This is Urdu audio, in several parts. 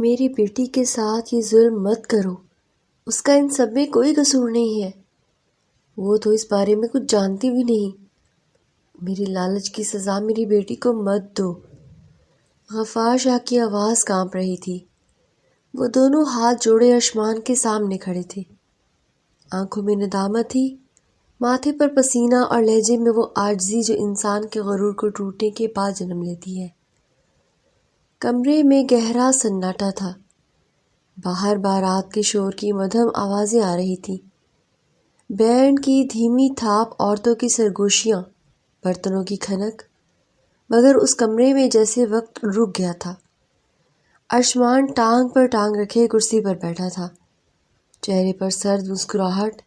میری بیٹی کے ساتھ یہ ظلم مت کرو، اس کا ان سب میں کوئی قصور نہیں ہے، وہ تو اس بارے میں کچھ جانتی بھی نہیں۔ میری لالچ کی سزا میری بیٹی کو مت دو۔ غفار شاہ کی آواز کانپ رہی تھی۔ وہ دونوں ہاتھ جوڑے آسمان کے سامنے کھڑے تھے، آنکھوں میں ندامت تھی، ماتھے پر پسینہ، اور لہجے میں وہ عاجزی جو انسان کے غرور کو ٹوٹنے کے بعد جنم لیتی ہے۔ کمرے میں گہرا سناٹا تھا، باہر بارات کے شور کی مدھم آوازیں آ رہی تھیں، بینڈ کی دھیمی تھاپ، عورتوں کی سرگوشیاں، برتنوں کی کھنک، مگر اس کمرے میں جیسے وقت رک گیا تھا۔ ارشمان ٹانگ پر ٹانگ رکھے کرسی پر بیٹھا تھا، چہرے پر سرد مسکراہٹ،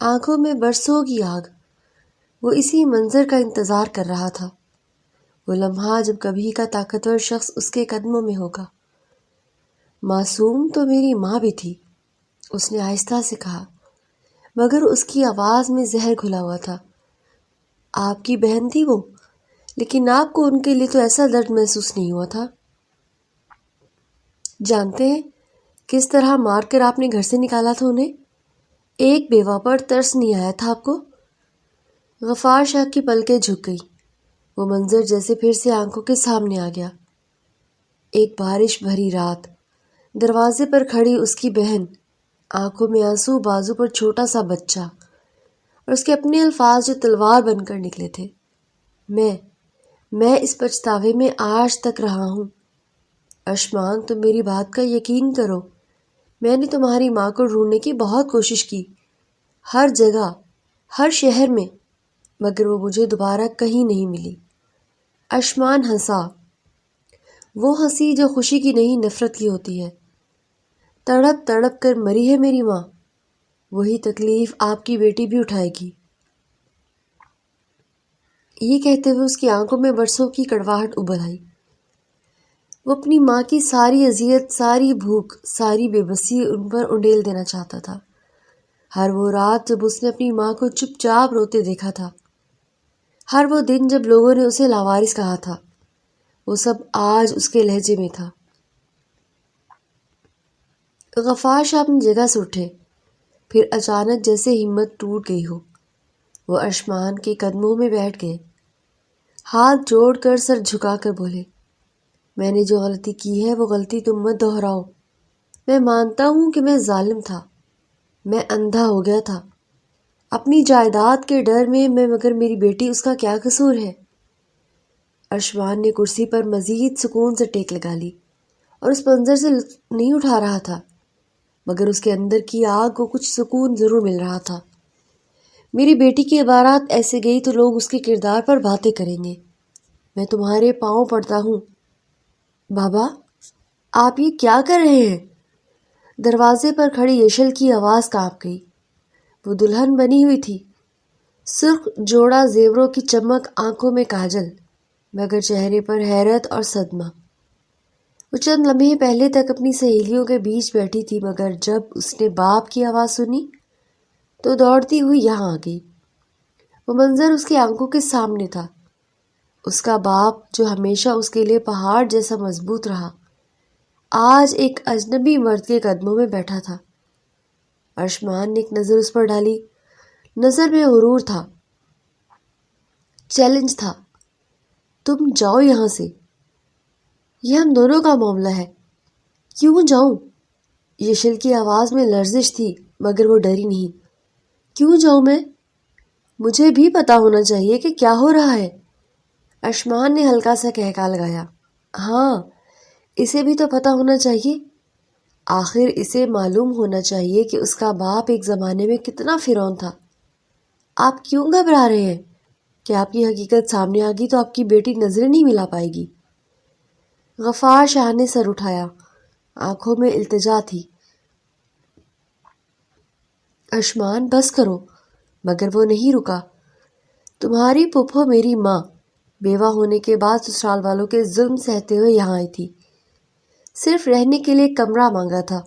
آنکھوں میں برسوں کی آگ۔ وہ اسی منظر کا انتظار کر رہا تھا، وہ لمحہ جب کبھی کا طاقتور شخص اس کے قدموں میں ہوگا۔ معصوم تو میری ماں بھی تھی، اس نے آہستہ سے کہا، مگر اس کی آواز میں زہر گھلا ہوا تھا۔ آپ کی بہن تھی وہ، لیکن آپ کو ان کے لیے تو ایسا درد محسوس نہیں ہوا تھا۔ جانتے ہیں کس طرح مار کر آپ نے گھر سے نکالا تھا انہیں؟ ایک بیوہ پر ترس نہیں آیا تھا آپ کو؟ غفار شاہ کی پلکیں جھک گئی، وہ منظر جیسے پھر سے آنکھوں کے سامنے آ گیا۔ ایک بارش بھری رات، دروازے پر کھڑی اس کی بہن، آنکھوں میں آنسو، بازو پر چھوٹا سا بچہ، اور اس کے اپنے الفاظ جو تلوار بن کر نکلے تھے، میں اس پچھتاوے میں آج تک رہا ہوں۔ ارشمان، تم میری بات کا یقین کرو، میں نے تمہاری ماں کو ڈھونڈنے کی بہت کوشش کی، ہر جگہ، ہر شہر میں، مگر وہ مجھے دوبارہ کہیں نہیں ملی۔ ارشمان ہنسا، وہ ہنسی جو خوشی کی نہیں نفرت کی ہوتی ہے۔ تڑپ تڑپ کر مری ہے میری ماں، وہی تکلیف آپ کی بیٹی بھی اٹھائے گی۔ یہ کہتے ہوئے اس کی آنکھوں میں برسوں کی کڑواہٹ ابل آئی۔ وہ اپنی ماں کی ساری اذیت، ساری بھوک، ساری بے بسی ان پر انڈیل دینا چاہتا تھا۔ ہر وہ رات جب اس نے اپنی ماں کو چپ چاپ روتے دیکھا تھا، ہر وہ دن جب لوگوں نے اسے لاوارث کہا تھا، وہ سب آج اس کے لہجے میں تھا۔ غفار شاہ اپنی جگہ سے اٹھے، پھر اچانک جیسے ہمت ٹوٹ گئی ہو، وہ ارشمان کے قدموں میں بیٹھ گئے، ہاتھ جوڑ کر سر جھکا کر بولے، میں نے جو غلطی کی ہے وہ غلطی تم مت دہراؤ۔ میں مانتا ہوں کہ میں ظالم تھا، میں اندھا ہو گیا تھا اپنی جائیداد کے ڈر میں، مگر میری بیٹی، اس کا کیا قصور ہے؟ ارشمان نے کرسی پر مزید سکون سے ٹیک لگا لی، اور اس منظر سے لطف نہیں اٹھا رہا تھا، مگر اس کے اندر کی آگ کو کچھ سکون ضرور مل رہا تھا۔ میری بیٹی کی عبارات ایسے گئی تو لوگ اس کے کردار پر باتیں کریں گے۔ میں تمہارے پاؤں پڑتا ہوں۔ بابا، آپ یہ کیا کر رہے ہیں؟ دروازے پر کھڑی یشل کی آواز کانپ گئی۔ وہ دلہن بنی ہوئی تھی، سرخ جوڑا زیوروں کی چمک، آنکھوں میں کاجل، مگر چہرے پر حیرت اور صدمہ۔ وہ چند لمحے پہلے تک اپنی سہیلیوں کے بیچ بیٹھی تھی، مگر جب اس نے باپ کی آواز سنی تو دوڑتی ہوئی یہاں آ گئی۔ وہ منظر اس کی آنکھوں کے سامنے تھا، اس کا باپ جو ہمیشہ اس کے لیے پہاڑ جیسا مضبوط رہا، آج ایک اجنبی مرد کے قدموں میں بیٹھا تھا۔ ارشمان نے ایک نظر اس پر ڈالی، نظر میں غرور تھا، چیلنج تھا۔ تم جاؤ یہاں سے، یہ ہم دونوں کا معاملہ ہے۔ کیوں جاؤں؟ یشل کی آواز میں لرزش تھی، مگر وہ ڈری نہیں۔ کیوں جاؤں میں؟ مجھے بھی پتا ہونا چاہیے کہ کیا ہو رہا ہے۔ ارشمان نے ہلکا سا کہکا لگایا۔ ہاں، اسے بھی تو پتا ہونا چاہیے، آخر اسے معلوم ہونا چاہیے کہ اس کا باپ ایک زمانے میں کتنا فرعون تھا۔ آپ کیوں گھبرا رہے ہیں؟ کہ آپ کی حقیقت سامنے آ گئی تو آپ کی بیٹی نظریں نہیں ملا پائے گی۔ غفار شاہ نے سر اٹھایا، آنکھوں میں التجا تھی۔ ارشمان، بس کرو، مگر وہ نہیں رکا۔ تمہاری پھپھو میری ماں بیوہ ہونے کے بعد سسرال والوں کے ظلم سہتے ہوئے یہاں آئی تھی، صرف رہنے کے لیے کمرہ مانگا تھا،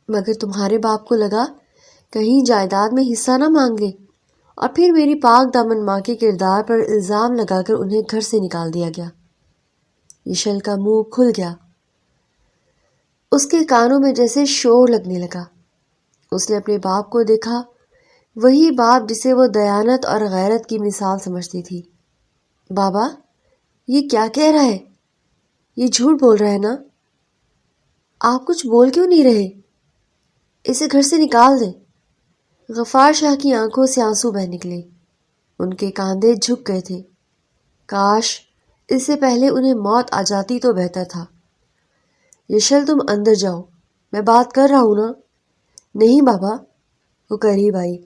مگر تمہارے باپ کو لگا کہیں جائیداد میں حصہ نہ مانگ لے، اور پھر میری پاک دامن ماں کے کردار پر الزام لگا کر انہیں گھر سے نکال دیا گیا۔ یشل کا منہ کھل گیا، اس کے کانوں میں جیسے شور لگنے لگا۔ اس نے اپنے باپ کو دیکھا، وہی باپ جسے وہ دیانت اور غیرت کی مثال سمجھتی تھی۔ بابا، یہ کیا کہہ رہا ہے؟ یہ جھوٹ بول رہا ہے نا؟ آپ کچھ بول کیوں نہیں رہے؟ اسے گھر سے نکال دیں۔ غفار شاہ کی آنکھوں سے آنسو بہہ نکلے، ان کے کاندھے جھک گئے تھے۔ کاش اس سے پہلے انہیں موت آ جاتی تو بہتر تھا۔ یشل، تم اندر جاؤ، میں بات کر رہا ہوں نا۔ نہیں بابا، وہ قریب آئی۔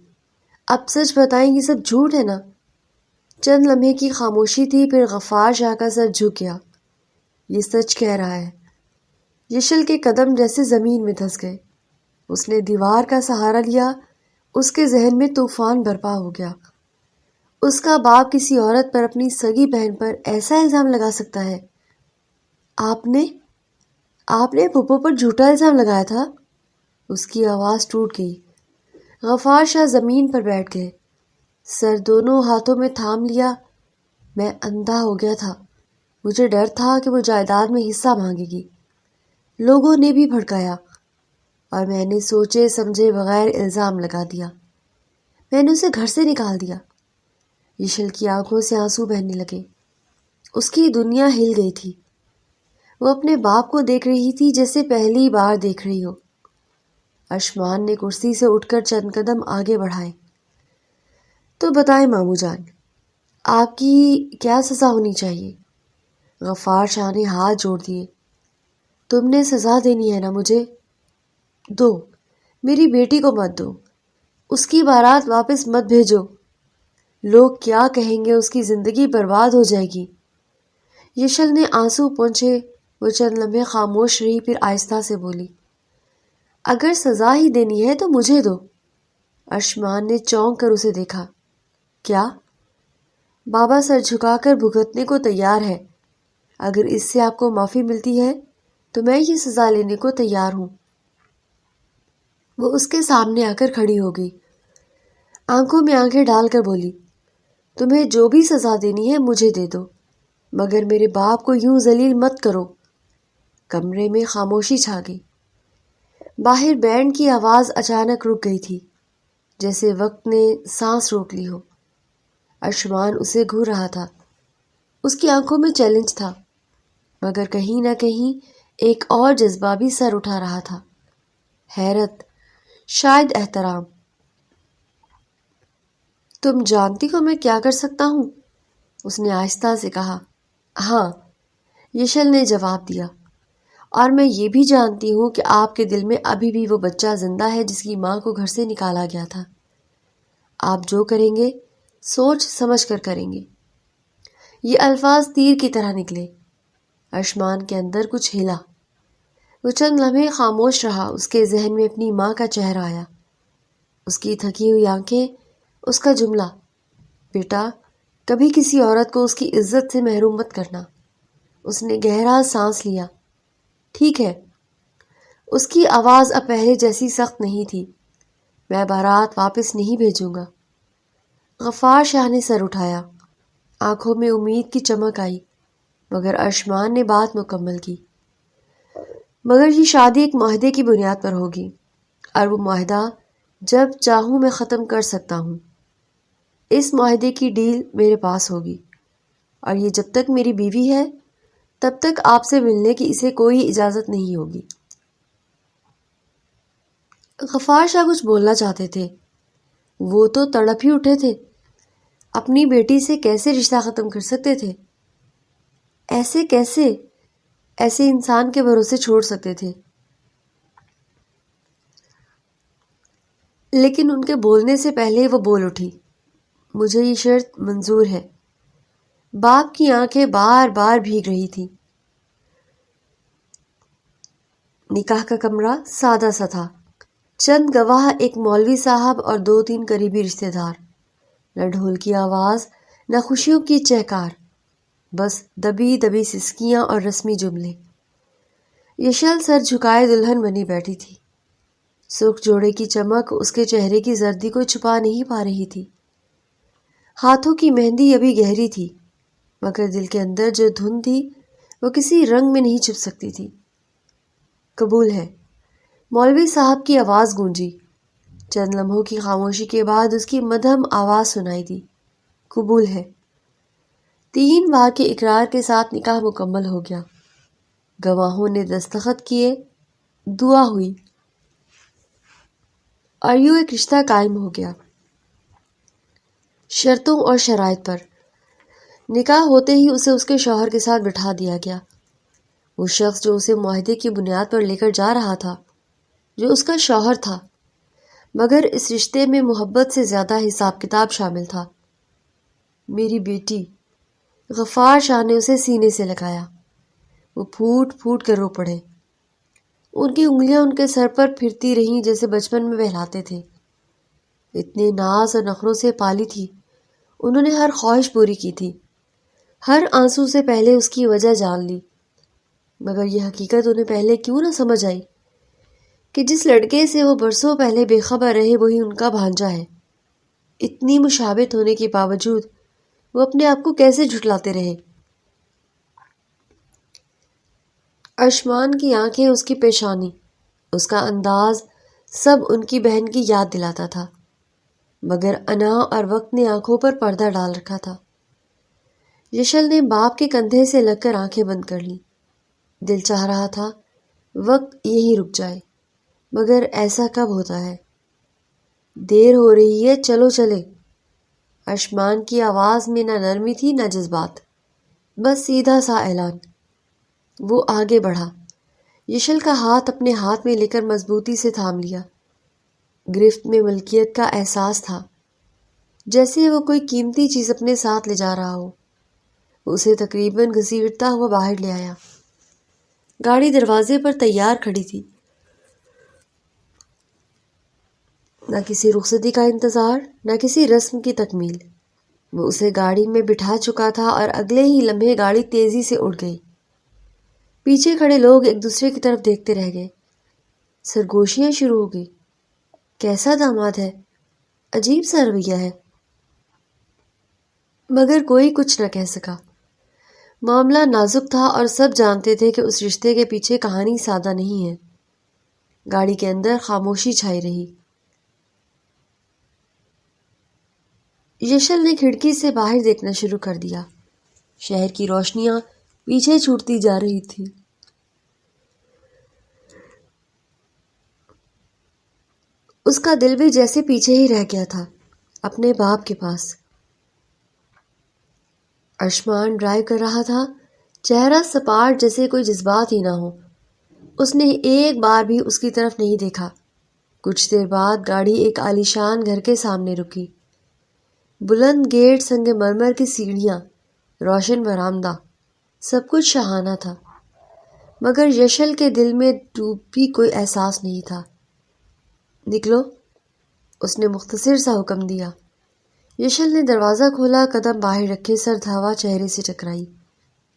اب سچ بتائیں، یہ سب جھوٹ ہے نا؟ چند لمحے کی خاموشی تھی، پھر غفار شاہ کا سر جھک گیا۔ یہ سچ کہہ رہا ہے۔ یشل کے قدم جیسے زمین میں دھس گئے۔ اس نے دیوار کا سہارا لیا، اس کے ذہن میں طوفان برپا ہو گیا۔ اس کا باپ کسی عورت پر، اپنی سگی بہن پر ایسا الزام لگا سکتا ہے؟ آپ نے پھپھو پر جھوٹا الزام لگایا تھا؟ اس کی آواز ٹوٹ گئی۔ غفار شاہ زمین پر بیٹھ گئے، سر دونوں ہاتھوں میں تھام لیا۔ میں اندھا ہو گیا تھا، مجھے ڈر تھا کہ وہ جائیداد میں حصہ مانگے گی۔ لوگوں نے بھی بھڑکایا اور میں نے سوچے سمجھے بغیر الزام لگا دیا۔ میں نے اسے گھر سے نکال دیا۔ یشل کی آنکھوں سے آنسو بہنے لگے، اس کی دنیا ہل گئی تھی۔ وہ اپنے باپ کو دیکھ رہی تھی جیسے پہلی بار دیکھ رہی ہو۔ اشمان نے کرسی سے اٹھ کر چند قدم آگے بڑھائے۔ تو بتائیں ماموں جان، آپ کی کیا سزا ہونی چاہیے؟ غفار شاہ نے ہاتھ جوڑ دیے۔ تم نے سزا دینی ہے نا مجھے؟ دو، میری بیٹی کو مت دو، اس کی بارات واپس مت بھیجو۔ لوگ کیا کہیں گے، اس کی زندگی برباد ہو جائے گی۔ یشل نے آنسو پونچھے، وہ چند لمحے خاموش رہی، پھر آہستہ سے بولی، اگر سزا ہی دینی ہے تو مجھے دو۔ اشمان نے چونک کر اسے دیکھا۔ کیا؟ بابا سر جھکا کر بھگتنے کو تیار ہے۔ اگر اس سے آپ کو معافی ملتی ہے تو میں یہ سزا لینے کو تیار ہوں۔ وہ اس کے سامنے آ کر کھڑی ہو گئی، آنکھوں میں آنکھیں ڈال کر بولی، تمہیں جو بھی سزا دینی ہے مجھے دے دو، مگر میرے باپ کو یوں ذلیل مت کرو۔ کمرے میں خاموشی چھا گئی۔ باہر بینڈ کی آواز اچانک رک گئی تھی، جیسے وقت نے سانس روک لی ہو۔ اشمان اسے گھور رہا تھا، اس کی آنکھوں میں چیلنج تھا، مگر کہیں نہ کہیں ایک اور جذبہ بھی سر اٹھا رہا تھا، حیرت، شاید احترام۔ تم جانتی ہو میں کیا کر سکتا ہوں؟ اس نے آہستہ سے کہا۔ ہاں، یشل نے جواب دیا، اور میں یہ بھی جانتی ہوں کہ آپ کے دل میں ابھی بھی وہ بچہ زندہ ہے جس کی ماں کو گھر سے نکالا گیا تھا۔ آپ جو کریں گے سوچ سمجھ کر کریں گے۔ یہ الفاظ تیر کی طرح نکلے۔ اشمان کے اندر کچھ ہلا۔ وہ چند لمحے خاموش رہا، اس کے ذہن میں اپنی ماں کا چہرہ آیا، اس کی تھکی ہوئی آنکھیں، اس کا جملہ، بیٹا کبھی کسی عورت کو اس کی عزت سے محروم مت کرنا۔ اس نے گہرا سانس لیا۔ ٹھیک ہے۔ اس کی آواز اب پہلے جیسی سخت نہیں تھی۔ میں بارات واپس نہیں بھیجوں گا۔ غفار شاہ نے سر اٹھایا، آنکھوں میں امید کی چمک آئی، مگر اشمان نے بات مکمل کی۔ مگر یہ شادی ایک معاہدے کی بنیاد پر ہوگی، اور وہ معاہدہ جب چاہوں میں ختم کر سکتا ہوں۔ اس معاہدے کی ڈیل میرے پاس ہوگی، اور یہ جب تک میری بیوی ہے تب تک آپ سے ملنے کی اسے کوئی اجازت نہیں ہوگی۔ غفار شاہ کچھ بولنا چاہتے تھے، وہ تو تڑپ ہی اٹھے تھے، اپنی بیٹی سے کیسے رشتہ ختم کر سکتے تھے؟ ایسے کیسے ایسے انسان کے بھروسے چھوڑ سکتے تھے؟ لیکن ان کے بولنے سے پہلے وہ بول اٹھی، مجھے یہ شرط منظور ہے۔ باپ کی آنکھیں بار بار بھیگ رہی تھی۔ نکاح کا کمرہ سادہ سا تھا، چند گواہ، ایک مولوی صاحب اور 2-3 قریبی رشتہ دار۔ نہ ڈھول کی آواز، نہ خوشیوں کی چہکار، بس دبی دبی سسکیاں اور رسمی جملے۔ یشل سر جھکائے دلہن بنی بیٹھی تھی، سرخ جوڑے کی چمک اس کے چہرے کی زردی کو چھپا نہیں پا رہی تھی۔ ہاتھوں کی مہندی ابھی گہری تھی، مگر دل کے اندر جو دھن تھی وہ کسی رنگ میں نہیں چھپ سکتی تھی۔ قبول ہے، مولوی صاحب کی آواز گونجی۔ چند لمحوں کی خاموشی کے بعد اس کی مدھم آواز سنائی دی، قبول ہے۔ 3 بار کے اقرار کے ساتھ نکاح مکمل ہو گیا۔ گواہوں نے دستخط کیے، دعا ہوئی اور یوں ایک رشتہ قائم ہو گیا، شرطوں اور شرائط پر۔ نکاح ہوتے ہی اسے اس کے شوہر کے ساتھ بٹھا دیا گیا، وہ شخص جو اسے معاہدے کی بنیاد پر لے کر جا رہا تھا، جو اس کا شوہر تھا، مگر اس رشتے میں محبت سے زیادہ حساب کتاب شامل تھا۔ میری بیٹی، غفار شاہ نے اسے سینے سے لگایا۔ وہ پھوٹ پھوٹ کر رو پڑے۔ ان کی انگلیاں ان کے سر پر پھرتی رہیں جیسے بچپن میں بہلاتے تھے۔ اتنے ناز اور نخروں سے پالی تھی، انہوں نے ہر خواہش پوری کی تھی، ہر آنسو سے پہلے اس کی وجہ جان لی، مگر یہ حقیقت انہیں پہلے کیوں نہ سمجھ آئی کہ جس لڑکے سے وہ برسوں پہلے بے خبر رہے وہی ان کا بھانجا ہے۔ اتنی مشابہت ہونے کے باوجود وہ اپنے آپ کو کیسے جھٹلاتے رہے؟ اشمان کی آنکھیں، اس کی پیشانی، اس کا انداز، سب ان کی بہن کی یاد دلاتا تھا، مگر انا اور وقت نے آنکھوں پر پردہ ڈال رکھا تھا۔ یشل نے باپ کے کندھے سے لگ کر آنکھیں بند کر لیں۔ دل چاہ رہا تھا وقت یہی رک جائے، مگر ایسا کب ہوتا ہے؟ دیر ہو رہی ہے، چلو چلے۔ اشمان کی آواز میں نہ نرمی تھی نہ جذبات، بس سیدھا سا اعلان۔ وہ آگے بڑھا، یشل کا ہاتھ اپنے ہاتھ میں لے کر مضبوطی سے تھام لیا۔ گرفت میں ملکیت کا احساس تھا، جیسے وہ کوئی قیمتی چیز اپنے ساتھ لے جا رہا ہو۔ اسے تقریباً گھسیٹتا ہوا باہر لے آیا۔ گاڑی دروازے پر تیار کھڑی تھی، نہ کسی رخصتی کا انتظار، نہ کسی رسم کی تکمیل۔ وہ اسے گاڑی میں بٹھا چکا تھا اور اگلے ہی لمحے گاڑی تیزی سے اڑ گئی۔ پیچھے کھڑے لوگ ایک دوسرے کی طرف دیکھتے رہ گئے۔ سرگوشیاں شروع ہو گئی۔ کیسا داماد ہے، عجیب سا رویہ ہے، مگر کوئی کچھ نہ کہہ سکا۔ معاملہ نازک تھا اور سب جانتے تھے کہ اس رشتے کے پیچھے کہانی سادہ نہیں ہے۔ گاڑی کے اندر خاموشی چھائی رہی۔ یشل نے کھڑکی سے باہر دیکھنا شروع کر دیا۔ شہر کی روشنیاں پیچھے چھوٹتی جا رہی تھی۔ اس کا دل بھی جیسے پیچھے ہی رہ گیا تھا، اپنے باپ کے پاس۔ اشمان ڈرائیو کر رہا تھا، چہرہ سپاٹ جیسے کوئی جذبات ہی نہ ہو۔ اس نے ایک بار بھی اس کی طرف نہیں دیکھا۔ کچھ دیر بعد گاڑی ایک عالیشان گھر کے سامنے رکی۔ بلند گیٹ، سنگ مرمر کی سیڑھیاں، روشن برآمدہ، سب کچھ شاہانہ تھا، مگر یشل کے دل میں ڈوب بھی کوئی احساس نہیں تھا۔ نکلو، اس نے مختصر سا حکم دیا۔ یشل نے دروازہ کھولا، قدم باہر رکھے، سرد ہوا چہرے سے ٹکرائی۔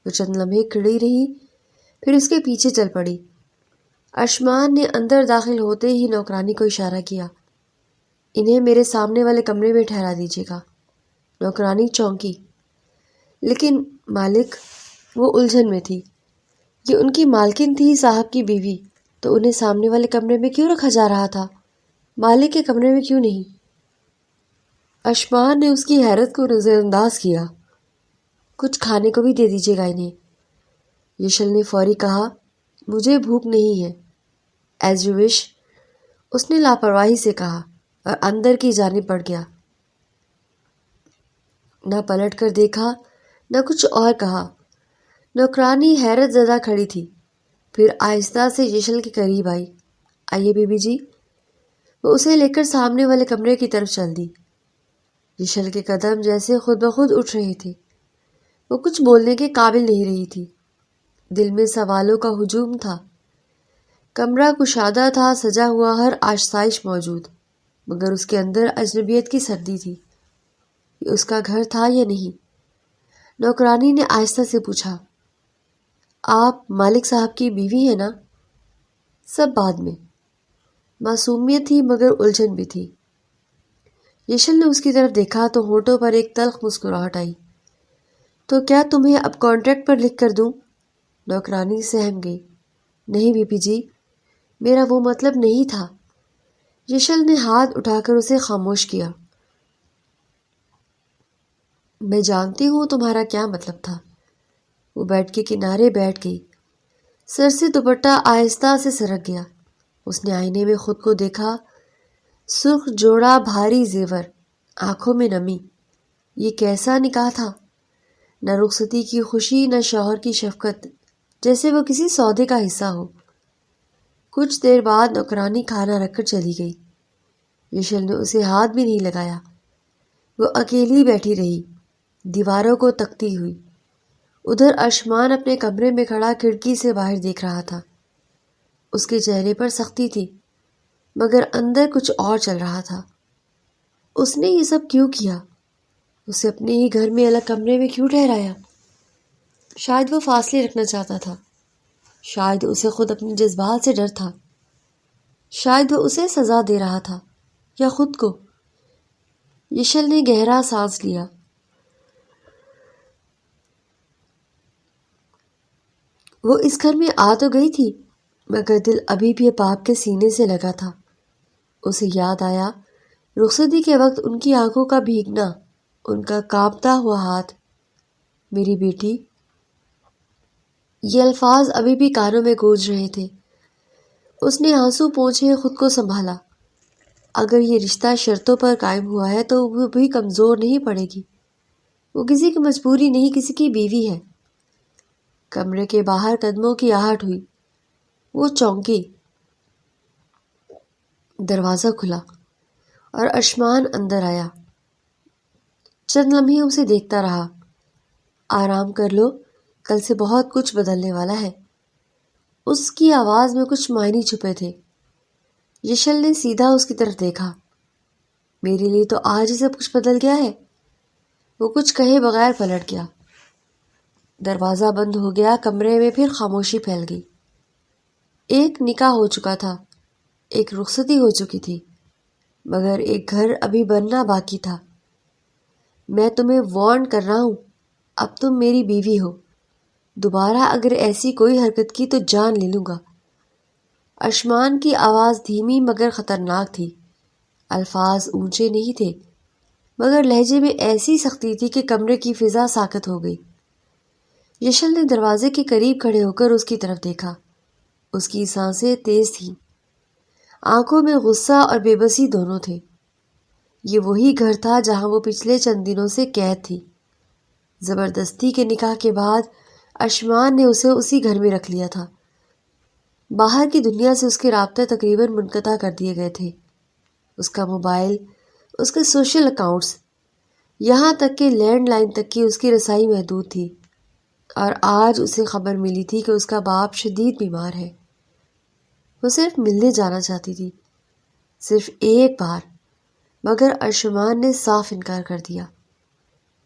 وہ چند لمحے کھڑی رہی، پھر اس کے پیچھے چل پڑی۔ اشمان نے اندر داخل ہوتے ہی نوکرانی کو اشارہ کیا۔ انہیں میرے سامنے والے کمرے میں ٹھہرا دیجیے گا۔ نوکرانی چونکی، لیکن مالک، وہ الجھن میں تھی۔ یہ ان کی مالکن تھی، صاحب کی بیوی، تو انہیں سامنے والے کمرے میں کیوں رکھا جا رہا تھا، مالک کے کمرے میں کیوں نہیں؟ اشمان نے اس کی حیرت کو نظر انداز کیا۔ کچھ کھانے کو بھی دے دیجیے گا انہیں۔ یشل نے فوری کہا، مجھے بھوک نہیں ہے۔ ایز یو وش، اس نے لاپرواہی سے کہا اور اندر کی جانب بڑھ گیا۔ نہ پلٹ کر دیکھا، نہ کچھ اور کہا۔ نوکرانی حیرت زدہ کھڑی تھی، پھر آہستہ سے یشل کے قریب آئی۔ آئیے بی بی جی۔ وہ اسے لے کر سامنے والے کمرے کی طرف چل دی۔ یشل کے قدم جیسے خود بخود اٹھ رہے تھے۔ وہ کچھ بولنے کے قابل نہیں رہی تھی۔ دل میں سوالوں کا ہجوم تھا۔ کمرہ کشادہ تھا، سجا ہوا، ہر آسائش موجود، مگر اس کے اندر اجنبیت کی سردی تھی۔ یہ اس کا گھر تھا یا نہیں؟ نوکرانی نے آہستہ سے پوچھا، آپ مالک صاحب کی بیوی ہیں نا؟ سب بعد میں۔ معصومیت تھی مگر الجھن بھی تھی۔ یشل نے اس کی طرف دیکھا تو ہونٹوں پر ایک تلخ مسکراہٹ آئی۔ تو کیا تمہیں اب کانٹریکٹ پر لکھ کر دوں؟ نوکرانی سہم گئی۔ نہیں بی بی جی، میرا وہ مطلب نہیں تھا۔ یشل نے ہاتھ اٹھا کر اسے خاموش کیا۔ میں جانتی ہوں تمہارا کیا مطلب تھا۔ وہ بیڈ کے کنارے بیٹھ گئی۔ سر سے دوپٹہ آہستہ سے سرک گیا۔ اس نے آئینے میں خود کو دیکھا، سرخ جوڑا، بھاری زیور، آنکھوں میں نمی۔ یہ کیسا نکاح تھا؟ نہ رخصتی کی خوشی، نہ شوہر کی شفقت، جیسے وہ کسی سودے کا حصہ ہو۔ کچھ دیر بعد نوکرانی کھانا رکھ کر چلی گئی۔ یشل نے اسے ہاتھ بھی نہیں لگایا۔ وہ اکیلی بیٹھی رہی، دیواروں کو تکتی ہوئی۔ ادھر ارشمان اپنے کمرے میں کھڑا کھڑکی سے باہر دیکھ رہا تھا۔ اس کے چہرے پر سختی تھی، مگر اندر کچھ اور چل رہا تھا۔ اس نے یہ سب کیوں کیا؟ اسے اپنے ہی گھر میں الگ کمرے میں کیوں ٹھہرایا؟ شاید وہ فاصلے رکھنا چاہتا تھا، شاید اسے خود اپنے جذبات سے ڈر تھا، شاید وہ اسے سزا دے رہا تھا، یا خود کو۔ یشل نے گہرا سانس لیا۔ وہ اس گھر میں آ تو گئی تھی، مگر دل ابھی بھی باپ کے سینے سے لگا تھا۔ اسے یاد آیا رخصتی کے وقت ان کی آنکھوں کا بھیگنا، ان کا کانپتا ہوا ہاتھ۔ میری بیٹی، یہ الفاظ ابھی بھی کانوں میں گونج رہے تھے۔ اس نے آنسو پوچھے خود کو سنبھالا۔ اگر یہ رشتہ شرطوں پر قائم ہوا ہے تو وہ بھی کمزور نہیں پڑے گی۔ وہ کسی کی مجبوری نہیں، کسی کی بیوی ہے۔ کمرے کے باہر قدموں کی آہٹ ہوئی۔ وہ چونکی۔ دروازہ کھلا اور ارشمان اندر آیا۔ چند لمحے اسے دیکھتا رہا۔ آرام کر لو، کل سے بہت کچھ بدلنے والا ہے۔ اس کی آواز میں کچھ معنی چھپے تھے۔ یشل نے سیدھا اس کی طرف دیکھا۔ میرے لیے تو آج ہی سب کچھ بدل گیا ہے۔ وہ کچھ کہے بغیر پلٹ گیا۔ دروازہ بند ہو گیا۔ کمرے میں پھر خاموشی پھیل گئی۔ ایک نکاح ہو چکا تھا، ایک رخصتی ہو چکی تھی، مگر ایک گھر ابھی بننا باقی تھا۔ میں تمہیں وارن کر رہا ہوں، اب تم میری بیوی ہو۔ دوبارہ اگر ایسی کوئی حرکت کی تو جان لے لوں گا۔ ارشمان کی آواز دھیمی مگر خطرناک تھی۔ الفاظ اونچے نہیں تھے، مگر لہجے میں ایسی سختی تھی کہ کمرے کی فضا ساکت ہو گئی۔ یشل نے دروازے کے قریب کھڑے ہو کر اس کی طرف دیکھا۔ اس کی سانسیں تیز تھیں، آنکھوں میں غصہ اور بے بسی دونوں تھے۔ یہ وہی گھر تھا جہاں وہ پچھلے چند دنوں سے قید تھی۔ زبردستی کے نکاح کے بعد ارشمان نے اسے اسی گھر میں رکھ لیا تھا۔ باہر کی دنیا سے اس کے رابطے تقریباً منقطع کر دیے گئے تھے۔ اس کا موبائل، اس کے سوشل اکاؤنٹس، یہاں تک کہ لینڈ لائن تک کی اس کی رسائی محدود تھی۔ اور آج اسے خبر ملی تھی کہ اس کا باپ شدید بیمار ہے۔ وہ صرف ملنے جانا چاہتی تھی، صرف ایک بار، مگر ارشمان نے صاف انکار کر دیا۔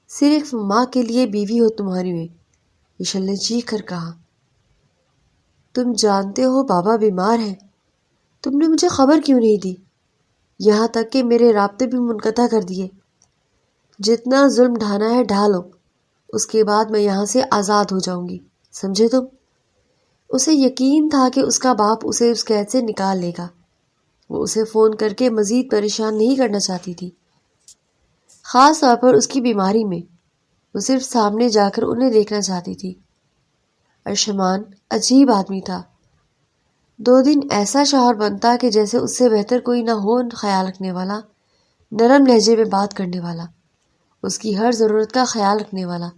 صرف ماں کے لیے بیوی ہو تمہاری میں، یشل نے چیخ کر کہا۔ تم جانتے ہو بابا بیمار ہے، تم نے مجھے خبر کیوں نہیں دی؟ یہاں تک کہ میرے رابطے بھی منقطع کر دیے۔ جتنا ظلم ڈھانا ہے ڈھا لو، اس کے بعد میں یہاں سے آزاد ہو جاؤں گی، سمجھے تم؟ اسے یقین تھا کہ اس کا باپ اسے اس قید سے نکال لے گا۔ وہ اسے فون کر کے مزید پریشان نہیں کرنا چاہتی تھی، خاص طور پر اس کی بیماری میں۔ وہ صرف سامنے جا کر انہیں دیکھنا چاہتی تھی۔ ارشمان عجیب آدمی تھا۔ 2 دن ایسا شوہر بنتا کہ جیسے اس سے بہتر کوئی نہ ہو، خیال رکھنے والا، نرم لہجے میں بات کرنے والا، اس کی ہر ضرورت کا خیال رکھنے والا،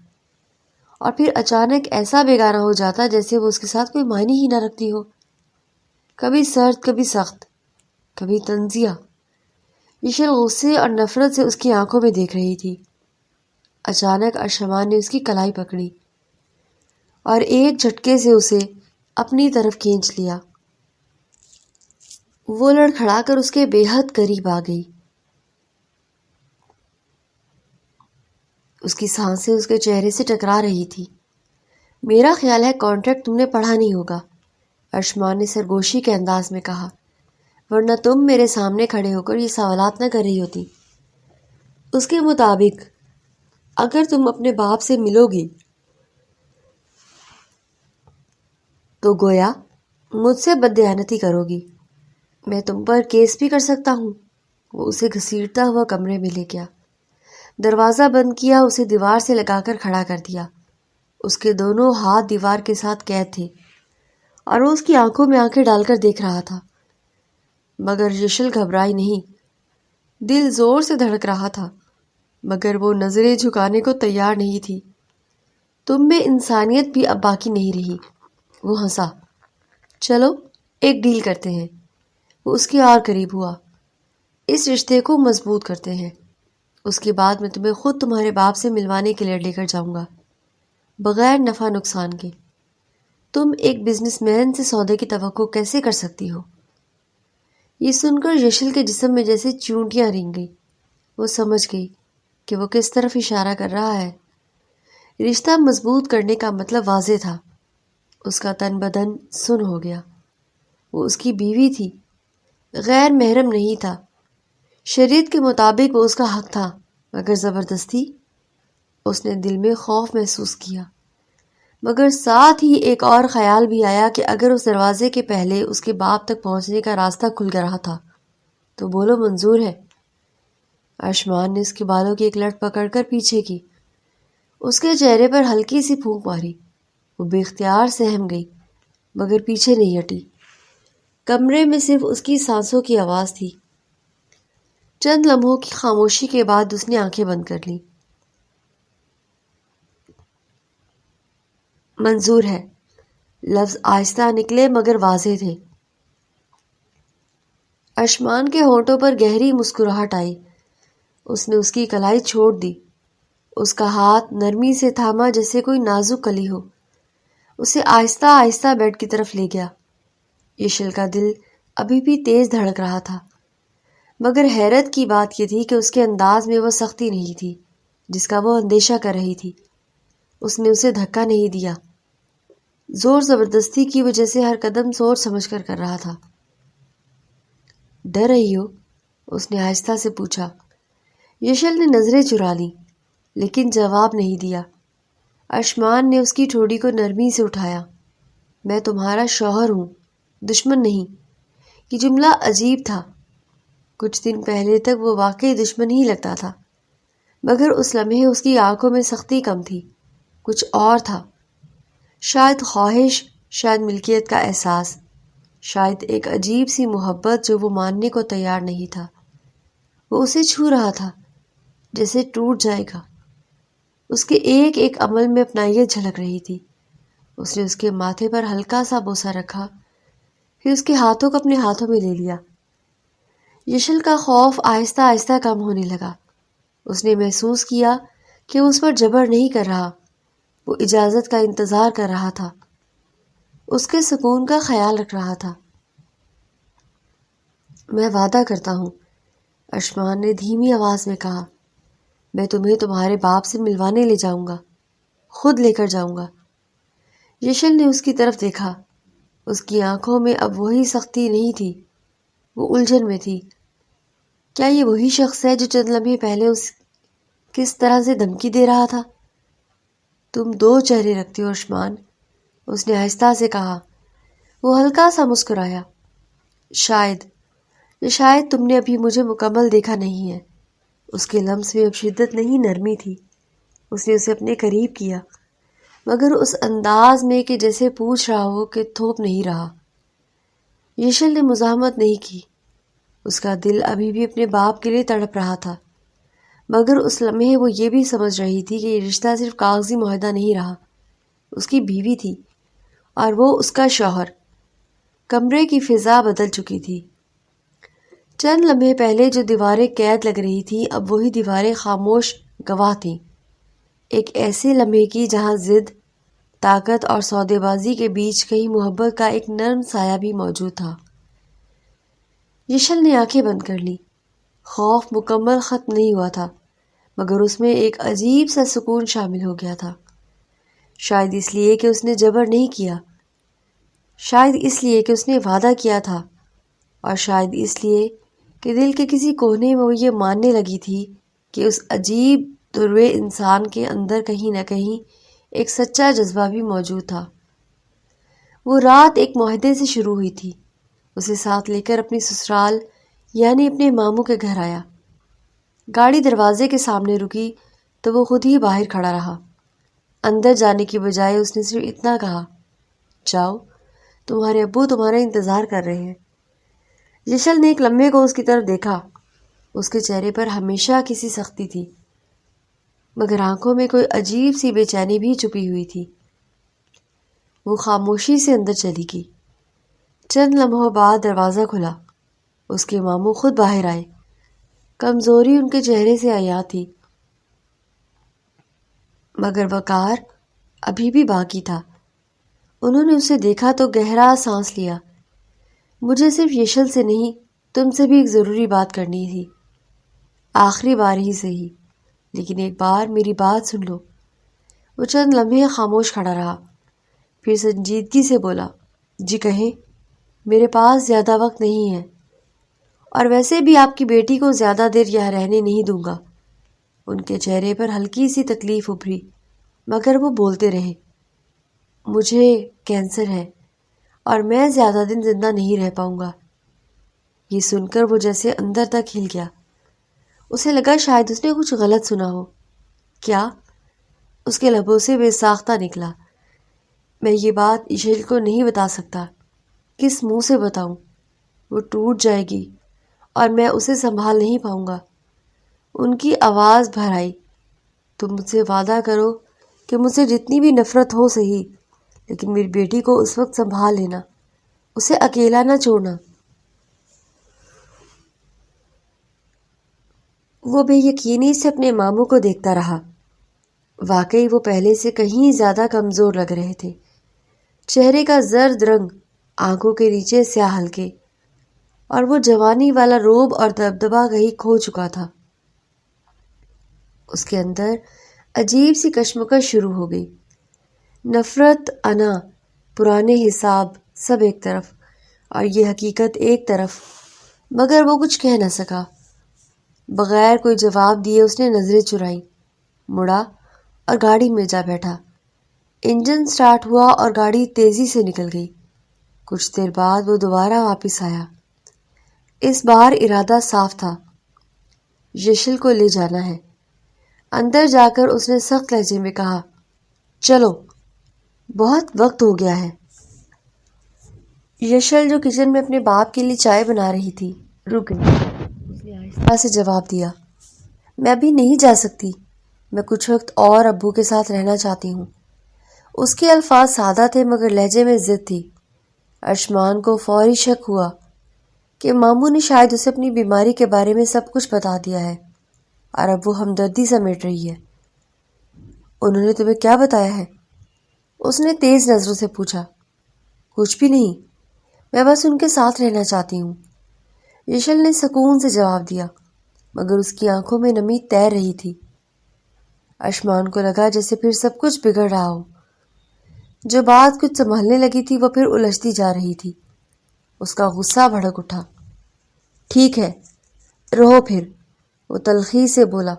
اور پھر اچانک ایسا بیگانہ ہو جاتا جیسے وہ اس کے ساتھ کوئی معنی ہی نہ رکھتی ہو۔ کبھی سرد، کبھی سخت، کبھی طنزیہ۔ یشل غصے اور نفرت سے اس کی آنکھوں میں دیکھ رہی تھی۔ اچانک ارشمان نے اس کی کلائی پکڑی اور ایک جھٹکے سے اسے اپنی طرف کھینچ لیا۔ وہ لڑکھڑا کر اس کے بے حد قریب آ گئی۔ اس کی سانسیں اس کے چہرے سے ٹکرا رہی تھی۔ میرا خیال ہے کانٹریکٹ تم نے پڑھا نہیں ہوگا، ارشمان نے سرگوشی کے انداز میں کہا، ورنہ تم میرے سامنے کھڑے ہو کر یہ سوالات نہ کر رہی ہوتی۔ اس کے مطابق اگر تم اپنے باپ سے ملو گی تو گویا مجھ سے بددیانتی کرو گی، میں تم پر کیس بھی کر سکتا ہوں۔ وہ اسے گھسیٹتا ہوا کمرے میں لے گیا، دروازہ بند کیا، اسے دیوار سے لگا کر کھڑا کر دیا۔ اس کے دونوں ہاتھ دیوار کے ساتھ قید تھے اور وہ اس کی آنکھوں میں آنکھیں ڈال کر دیکھ رہا تھا، مگر یشل گھبرائی نہیں۔ دل زور سے دھڑک رہا تھا، مگر وہ نظریں جھکانے کو تیار نہیں تھی۔ تم میں انسانیت بھی اب باقی نہیں رہی۔ وہ ہنسا۔ چلو ایک ڈیل کرتے ہیں۔ وہ اس کے اور قریب ہوا۔ اس رشتے کو مضبوط کرتے ہیں، اس کے بعد میں تمہیں خود تمہارے باپ سے ملوانے کے لیے لے کر جاؤں گا، بغیر نفع نقصان کے۔ تم ایک بزنس مین سے سودے کی توقع کیسے کر سکتی ہو؟ یہ سن کر یشل کے جسم میں جیسے چونٹیاں رینگ گئی۔ وہ سمجھ گئی کہ وہ کس طرف اشارہ کر رہا ہے۔ رشتہ مضبوط کرنے کا مطلب واضح تھا۔ اس کا تن بدن سن ہو گیا۔ وہ اس کی بیوی تھی، غیر محرم نہیں تھا۔ شریعت کے مطابق وہ اس کا حق تھا، مگر زبردستی؟ اس نے دل میں خوف محسوس کیا، مگر ساتھ ہی ایک اور خیال بھی آیا کہ اگر اس دروازے کے پہلے اس کے باپ تک پہنچنے کا راستہ کھل رہا تھا تو بولو منظور ہے۔ ارشمان نے اس کے بالوں کی ایک لٹ پکڑ کر پیچھے کی، اس کے چہرے پر ہلکی سی پھونک ماری۔ وہ بے اختیار سہم گئی، مگر پیچھے نہیں ہٹی۔ کمرے میں صرف اس کی سانسوں کی آواز تھی۔ چند لمحوں کی خاموشی کے بعد اس نے آنکھیں بند کر لیں۔ منظور ہے، لفظ آہستہ نکلے مگر واضح تھے۔ ارشمان کے ہونٹوں پر گہری مسکراہٹ آئی۔ اس نے اس کی کلائی چھوڑ دی، اس کا ہاتھ نرمی سے تھاما جیسے کوئی نازک کلی ہو۔ اسے آہستہ آہستہ بیڈ کی طرف لے گیا۔ یشل کا دل ابھی بھی تیز دھڑک رہا تھا، مگر حیرت کی بات یہ تھی کہ اس کے انداز میں وہ سختی نہیں تھی جس کا وہ اندیشہ کر رہی تھی۔ اس نے اسے دھکا نہیں دیا، زور زبردستی کی وجہ سے ہر قدم سوچ سمجھ کر رہا تھا۔ ڈر رہی ہو؟ اس نے آہستہ سے پوچھا۔ یشل نے نظریں چرا لیں لیکن جواب نہیں دیا۔ ارشمان نے اس کی ٹھوڑی کو نرمی سے اٹھایا۔ میں تمہارا شوہر ہوں، دشمن نہیں۔ یہ جملہ عجیب تھا۔ کچھ دن پہلے تک وہ واقعی دشمن ہی لگتا تھا، مگر اس لمحے اس کی آنکھوں میں سختی کم تھی، کچھ اور تھا۔ شاید خواہش، شاید ملکیت کا احساس، شاید ایک عجیب سی محبت جو وہ ماننے کو تیار نہیں تھا۔ وہ اسے چھو رہا تھا جیسے ٹوٹ جائے گا۔ اس کے ایک ایک عمل میں اپنائیت جھلک رہی تھی۔ اس نے اس کے ماتھے پر ہلکا سا بوسہ رکھا، پھر اس کے ہاتھوں کو اپنے ہاتھوں میں لے لیا۔ یشل کا خوف آہستہ آہستہ کم ہونے لگا۔ اس نے محسوس کیا کہ وہ اس پر جبر نہیں کر رہا، وہ اجازت کا انتظار کر رہا تھا، اس کے سکون کا خیال رکھ رہا تھا۔ میں وعدہ کرتا ہوں، ارشمان نے دھیمی آواز میں کہا، میں تمہیں تمہارے باپ سے ملوانے لے جاؤں گا، خود لے کر جاؤں گا۔ یشل نے اس کی طرف دیکھا۔ اس کی آنکھوں میں اب وہی سختی نہیں تھی، وہ الجھن میں تھی۔ کیا یہ وہی شخص ہے جو چند لمحے پہلے اس کس طرح سے دھمکی دے رہا تھا؟ تم دو چہرے رکھتی ہو ارشمان، اس نے آہستہ سے کہا۔ وہ ہلکا سا مسکرایا۔ شاید تم نے ابھی مجھے مکمل دیکھا نہیں ہے۔ اس کے لمس میں اب شدت نہیں، نرمی تھی۔ اس نے اسے اپنے قریب کیا، مگر اس انداز میں کہ جیسے پوچھ رہا ہو کہ تھوپ نہیں رہا۔ یشل نے مزاحمت نہیں کی۔ اس کا دل ابھی بھی اپنے باپ کے لیے تڑپ رہا تھا، مگر اس لمحے وہ یہ بھی سمجھ رہی تھی کہ یہ رشتہ صرف کاغذی معاہدہ نہیں رہا، اس کی بیوی تھی اور وہ اس کا شوہر۔ کمرے کی فضا بدل چکی تھی۔ چند لمحے پہلے جو دیواریں قید لگ رہی تھیں، اب وہی دیواریں خاموش گواہ تھیں، ایک ایسے لمحے کی جہاں ضد، طاقت اور سودے بازی کے بیچ کہیں محبت کا ایک نرم سایہ بھی موجود تھا۔ یشل نے آنکھیں بند کر لی۔ خوف مکمل ختم نہیں ہوا تھا، مگر اس میں ایک عجیب سا سکون شامل ہو گیا تھا۔ شاید اس لیے کہ اس نے جبر نہیں کیا، شاید اس لیے کہ اس نے وعدہ کیا تھا، اور شاید اس لیے کہ دل کے کسی کونے میں وہ یہ ماننے لگی تھی کہ اس عجیب دروے انسان کے اندر کہیں نہ کہیں ایک سچا جذبہ بھی موجود تھا۔ وہ رات ایک معاہدے سے شروع ہوئی تھی۔ اسے ساتھ لے کر اپنی سسرال یعنی اپنے ماموں کے گھر آیا۔ گاڑی دروازے کے سامنے رکی تو وہ خود ہی باہر کھڑا رہا۔ اندر جانے کی بجائے اس نے صرف اتنا کہا، جاؤ، تمہارے ابو تمہارا انتظار کر رہے ہیں۔ یشل نے ایک لمحے کو اس کی طرف دیکھا۔ اس کے چہرے پر ہمیشہ کسی سختی تھی، مگر آنکھوں میں کوئی عجیب سی بے چینی بھی چھپی ہوئی تھی۔ وہ خاموشی سے اندر چلی گئی۔ چند لمحوں بعد دروازہ کھلا۔ اس کے ماموں خود باہر آئے۔ کمزوری ان کے چہرے سے عیاں تھی، مگر وقار ابھی بھی باقی تھا۔ انہوں نے اسے دیکھا تو گہرا سانس لیا۔ مجھے صرف یشل سے نہیں، تم سے بھی ایک ضروری بات کرنی تھی، آخری بار ہی صحیح، لیکن ایک بار میری بات سن لو۔ وہ چند لمحے خاموش کھڑا رہا، پھر سنجیدگی سے بولا، جی کہیں۔ میرے پاس زیادہ وقت نہیں ہے، اور ویسے بھی آپ کی بیٹی کو زیادہ دیر یہاں رہنے نہیں دوں گا۔ ان کے چہرے پر ہلکی سی تکلیف ابھری، مگر وہ بولتے رہے، مجھے کینسر ہے اور میں زیادہ دن زندہ نہیں رہ پاؤں گا۔ یہ سن کر وہ جیسے اندر تک ہل گیا۔ اسے لگا شاید اس نے کچھ غلط سنا ہو۔ کیا؟ اس کے لبوں سے بے ساختہ نکلا، میں یہ بات یشل کو نہیں بتا سکتا۔ کس منہ سے بتاؤں؟ وہ ٹوٹ جائے گی اور میں اسے سنبھال نہیں پاؤں گا۔ ان کی آواز بھر آئی، تم مجھ سے وعدہ کرو کہ مجھ سے جتنی بھی نفرت ہو صحیح، لیکن میری بیٹی کو اس وقت سنبھال لینا، اسے اکیلا نہ چھوڑنا۔ وہ بے یقینی سے اپنے ماموں کو دیکھتا رہا۔ واقعی وہ پہلے سے کہیں زیادہ کمزور لگ رہے تھے۔ چہرے کا زرد رنگ، آنکھوں کے نیچے سیاہ حلقے، اور وہ جوانی والا روب اور دبدبا کہیں کھو چکا تھا۔ اس کے اندر عجیب سی کشمکش شروع ہو گئی۔ نفرت، انا، پرانے حساب، سب ایک طرف، اور یہ حقیقت ایک طرف، مگر وہ کچھ کہہ نہ سکا۔ بغیر کوئی جواب دیے اس نے نظریں چرائیں، مڑا اور گاڑی میں جا بیٹھا۔ انجن سٹارٹ ہوا اور گاڑی تیزی سے نکل گئی۔ کچھ دیر بعد وہ دوبارہ واپس آیا۔ اس بار ارادہ صاف تھا، یشل کو لے جانا ہے۔ اندر جا کر اس نے سخت لہجے میں کہا، چلو، بہت وقت ہو گیا ہے۔ یشل جو کچن میں اپنے باپ کے لیے چائے بنا رہی تھی رک گئی۔ اس نے آہستہ سے جواب دیا، میں ابھی نہیں جا سکتی، میں کچھ وقت اور ابو کے ساتھ رہنا چاہتی ہوں۔ اس کے الفاظ سادہ تھے مگر لہجے میں ضد تھی۔ ارشمان کو فوری شک ہوا کہ ماموں نے شاید اسے اپنی بیماری کے بارے میں سب کچھ بتا دیا ہے، اور اب وہ ہمدردی سمیٹ رہی ہے۔ انہوں نے تمہیں کیا بتایا ہے؟ اس نے تیز نظروں سے پوچھا۔ کچھ بھی نہیں، میں بس ان کے ساتھ رہنا چاہتی ہوں، یشل نے سکون سے جواب دیا، مگر اس کی آنکھوں میں نمی تیر رہی تھی۔ ارشمان کو لگا جیسے پھر سب کچھ بگڑ رہا ہو۔ جو بات کچھ سنبھلنے لگی تھی وہ پھر الجھتی جا رہی تھی۔ اس کا غصہ بھڑک اٹھا۔ ٹھیک ہے، رہو پھر، وہ تلخی سے بولا۔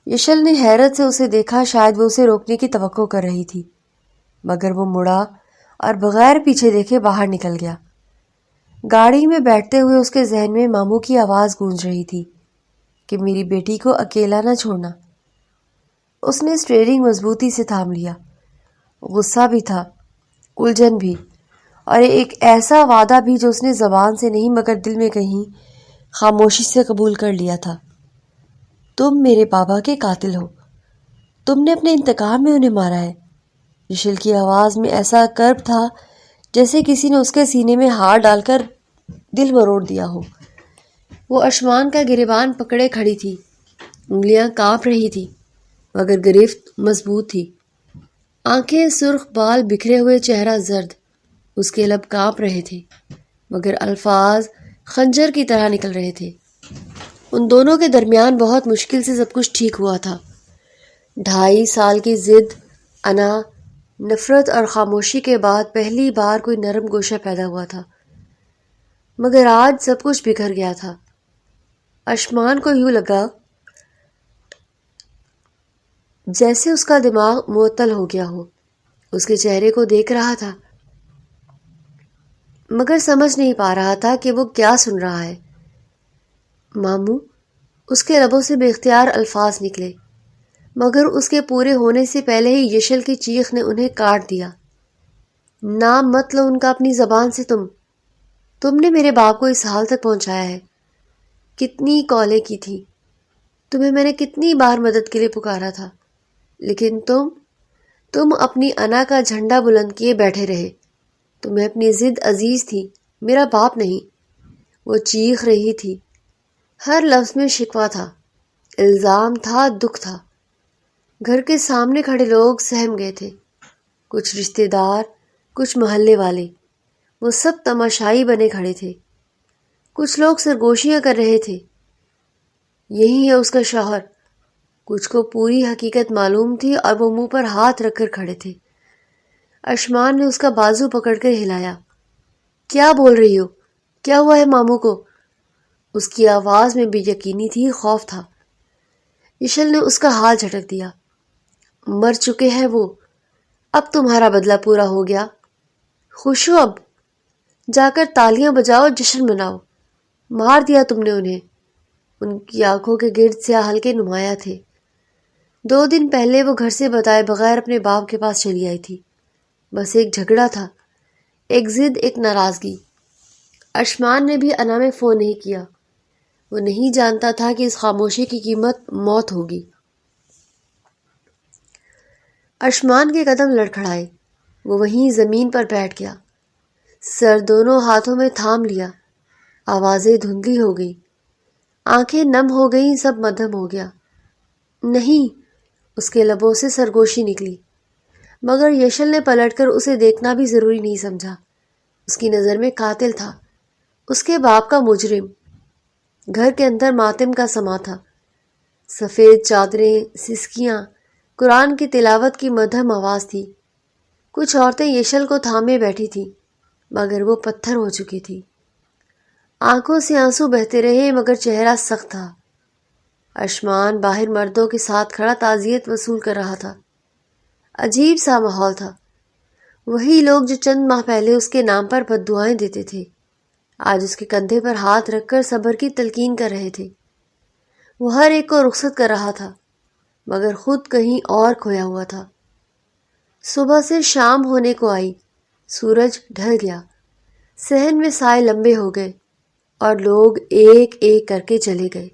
یشل نے حیرت سے اسے دیکھا، شاید وہ اسے روکنے کی توقع کر رہی تھی، مگر وہ مڑا اور بغیر پیچھے دیکھے باہر نکل گیا۔ گاڑی میں بیٹھتے ہوئے اس کے ذہن میں ماموں کی آواز گونج رہی تھی کہ میری بیٹی کو اکیلا نہ چھوڑنا۔ اس نے اسٹیئرنگ مضبوطی سے تھام لیا۔ غصہ بھی تھا، الجھن بھی، اور ایک ایسا وعدہ بھی جو اس نے زبان سے نہیں مگر دل میں کہیں خاموشی سے قبول کر لیا تھا۔ تم میرے بابا کے قاتل ہو، تم نے اپنے انتقام میں انہیں مارا ہے۔ یشل کی آواز میں ایسا کرب تھا جیسے کسی نے اس کے سینے میں ہاتھ ڈال کر دل مروڑ دیا ہو۔ وہ ارشمان کا گریبان پکڑے کھڑی تھی، انگلیاں کانپ رہی تھی، مگر گرفت مضبوط تھی۔ آنکھیں سرخ، بال بکھرے ہوئے، چہرہ زرد، اس کے لب کانپ رہے تھے، مگر الفاظ خنجر کی طرح نکل رہے تھے۔ ان دونوں کے درمیان بہت مشکل سے سب کچھ ٹھیک ہوا تھا۔ 2.5 سال کی ضد، انا، نفرت اور خاموشی کے بعد پہلی بار کوئی نرم گوشہ پیدا ہوا تھا، مگر آج سب کچھ بکھر گیا تھا۔ ارشمان کو یوں لگا جیسے اس کا دماغ معطل ہو گیا ہو۔ اس کے چہرے کو دیکھ رہا تھا، مگر سمجھ نہیں پا رہا تھا کہ وہ کیا سن رہا ہے۔ ماموں، اس کے لبوں سے بے اختیار الفاظ نکلے، مگر اس کے پورے ہونے سے پہلے ہی یشل کی چیخ نے انہیں کاٹ دیا۔ نام مت لو ان کا اپنی زبان سے۔ تم نے میرے باپ کو اس حال تک پہنچایا ہے۔ کتنی کالیں کی تھی، تمہیں میں نے کتنی بار مدد کے لیے پکارا تھا، لیکن تم اپنی انا کا جھنڈا بلند کیے بیٹھے رہے۔ تمہیں اپنی ضد عزیز تھی، میرا باپ نہیں۔ وہ چیخ رہی تھی، ہر لفظ میں شکوہ تھا، الزام تھا، دکھ تھا۔ گھر کے سامنے کھڑے لوگ سہم گئے تھے، کچھ رشتہ دار، کچھ محلے والے، وہ سب تماشائی بنے کھڑے تھے۔ کچھ لوگ سرگوشیاں کر رہے تھے، یہی ہے اس کا شوہر۔ کچھ کو پوری حقیقت معلوم تھی اور وہ منہ پر ہاتھ رکھ کر کھڑے تھے۔ اشمان نے اس کا بازو پکڑ کر ہلایا۔ کیا بول رہی ہو؟ کیا ہوا ہے ماموں کو؟ اس کی آواز میں بے یقینی تھی، خوف تھا۔ یشل نے اس کا ہاتھ جھٹک دیا۔ مر چکے ہیں وہ، اب تمہارا بدلہ پورا ہو گیا۔ خوش ہو اب؟ جا کر تالیاں بجاؤ، جشن مناؤ۔ مار دیا تم نے انہیں۔ ان کی آنکھوں کے گرد سیاہ حلقے نمایاں تھے۔ 2 دن پہلے وہ گھر سے بتائے بغیر اپنے باپ کے پاس چلی آئی تھی۔ بس ایک جھگڑا تھا، ایک ضد، ایک ناراضگی۔ اشمان نے بھی انا میں فون نہیں کیا۔ وہ نہیں جانتا تھا کہ اس خاموشی کی قیمت موت ہوگی۔ اشمان کے قدم لڑکھڑائے، وہ وہیں زمین پر بیٹھ گیا، سر دونوں ہاتھوں میں تھام لیا۔ آوازیں دھندلی ہو گئی، آنکھیں نم ہو گئیں، سب مدھم ہو گیا۔ نہیں، اس کے لبوں سے سرگوشی نکلی، مگر یشل نے پلٹ کر اسے دیکھنا بھی ضروری نہیں سمجھا۔ اس کی نظر میں قاتل تھا، اس کے باپ کا مجرم۔ گھر کے اندر ماتم کا سما تھا، سفید چادریں، سسکیاں، قرآن کی تلاوت کی مدھم آواز تھی۔ کچھ عورتیں یشل کو تھامے بیٹھی تھیں، مگر وہ پتھر ہو چکی تھی۔ آنکھوں سے آنسو بہتے رہے، مگر چہرہ سخت تھا۔ اشمان باہر مردوں کے ساتھ کھڑا تعزیت وصول کر رہا تھا۔ عجیب سا ماحول تھا۔ وہی لوگ جو چند ماہ پہلے اس کے نام پر بددعائیں دیتے تھے، آج اس کے کندھے پر ہاتھ رکھ کر صبر کی تلقین کر رہے تھے۔ وہ ہر ایک کو رخصت کر رہا تھا، مگر خود کہیں اور کھویا ہوا تھا۔ صبح سے شام ہونے کو آئی، سورج ڈھل گیا، صحن میں سائے لمبے ہو گئے اور لوگ ایک ایک کر کے چلے گئے۔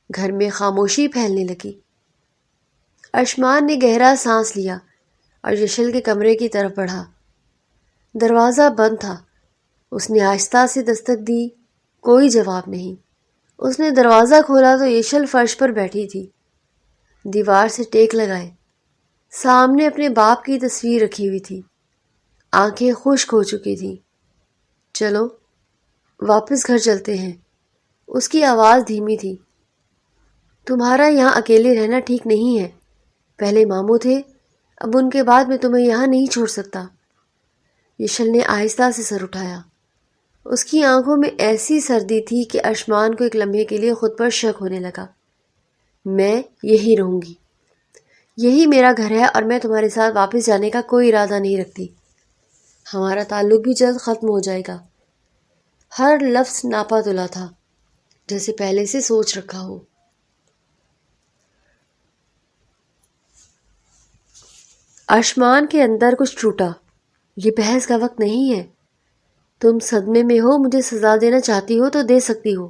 گھر میں خاموشی پھیلنے لگی۔ اشمان نے گہرا سانس لیا اور یشل کے کمرے کی طرف بڑھا۔ دروازہ بند تھا۔ اس نے آہستہ سے دستک دی، کوئی جواب نہیں۔ اس نے دروازہ کھولا تو یشل فرش پر بیٹھی تھی، دیوار سے ٹیک لگائے، سامنے اپنے باپ کی تصویر رکھی ہوئی تھی، آنکھیں خشک ہو چکی تھیں۔ چلو واپس گھر چلتے ہیں۔ اس کی آواز دھیمی تھی۔ تمہارا یہاں اکیلے رہنا ٹھیک نہیں ہے۔ پہلے ماموں تھے، اب ان کے بعد میں تمہیں یہاں نہیں چھوڑ سکتا۔ یشل نے آہستہ سے سر اٹھایا۔ اس کی آنکھوں میں ایسی سردی تھی کہ اشمان کو ایک لمحے کے لیے خود پر شک ہونے لگا۔ میں یہی رہوں گی، یہی میرا گھر ہے اور میں تمہارے ساتھ واپس جانے کا کوئی ارادہ نہیں رکھتی۔ ہمارا تعلق بھی جلد ختم ہو جائے گا۔ ہر لفظ ناپا تلا تھا، جیسے پہلے سے سوچ رکھا ہو۔ اشمان کے اندر کچھ ٹوٹا۔ یہ بحث کا وقت نہیں ہے۔ تم صدمے میں ہو، مجھے سزا دینا چاہتی ہو تو دے سکتی ہو،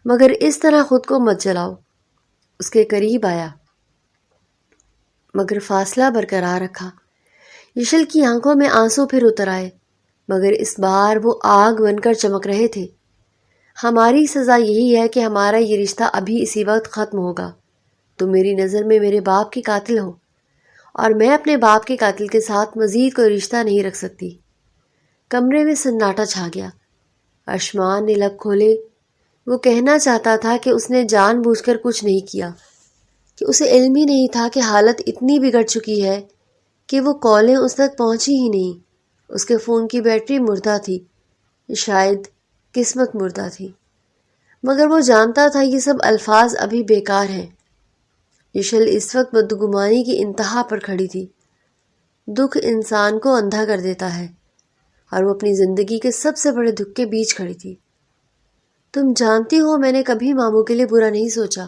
مگر اس طرح خود کو مت جلاؤ۔ اس کے قریب آیا، مگر فاصلہ برقرار رکھا۔ یشل کی آنکھوں میں آنسو پھر اتر آئے، مگر اس بار وہ آگ بن کر چمک رہے تھے۔ ہماری سزا یہی ہے کہ ہمارا یہ رشتہ ابھی اسی وقت ختم ہوگا۔ تم میری نظر میں میرے باپ کے قاتل ہو، اور میں اپنے باپ کے قاتل کے ساتھ مزید کوئی رشتہ نہیں رکھ سکتی۔ کمرے میں سناٹا چھا گیا۔ اشمان نے لب کھولے۔ وہ کہنا چاہتا تھا کہ اس نے جان بوجھ کر کچھ نہیں کیا، کہ اسے علم ہی نہیں تھا کہ حالت اتنی بگڑ چکی ہے کہ وہ کالیں اس تک پہنچی ہی نہیں۔ اس کے فون کی بیٹری مردہ تھی، شاید قسمت مردہ تھی، مگر وہ جانتا تھا یہ سب الفاظ ابھی بیکار ہیں۔ یشل اس وقت بدگمانی کی انتہا پر کھڑی تھی۔ دکھ انسان کو اندھا کر دیتا ہے، اور وہ اپنی زندگی کے سب سے بڑے دکھ کے بیچ کھڑی تھی۔ تم جانتی ہو میں نے کبھی ماموں کے لیے برا نہیں سوچا،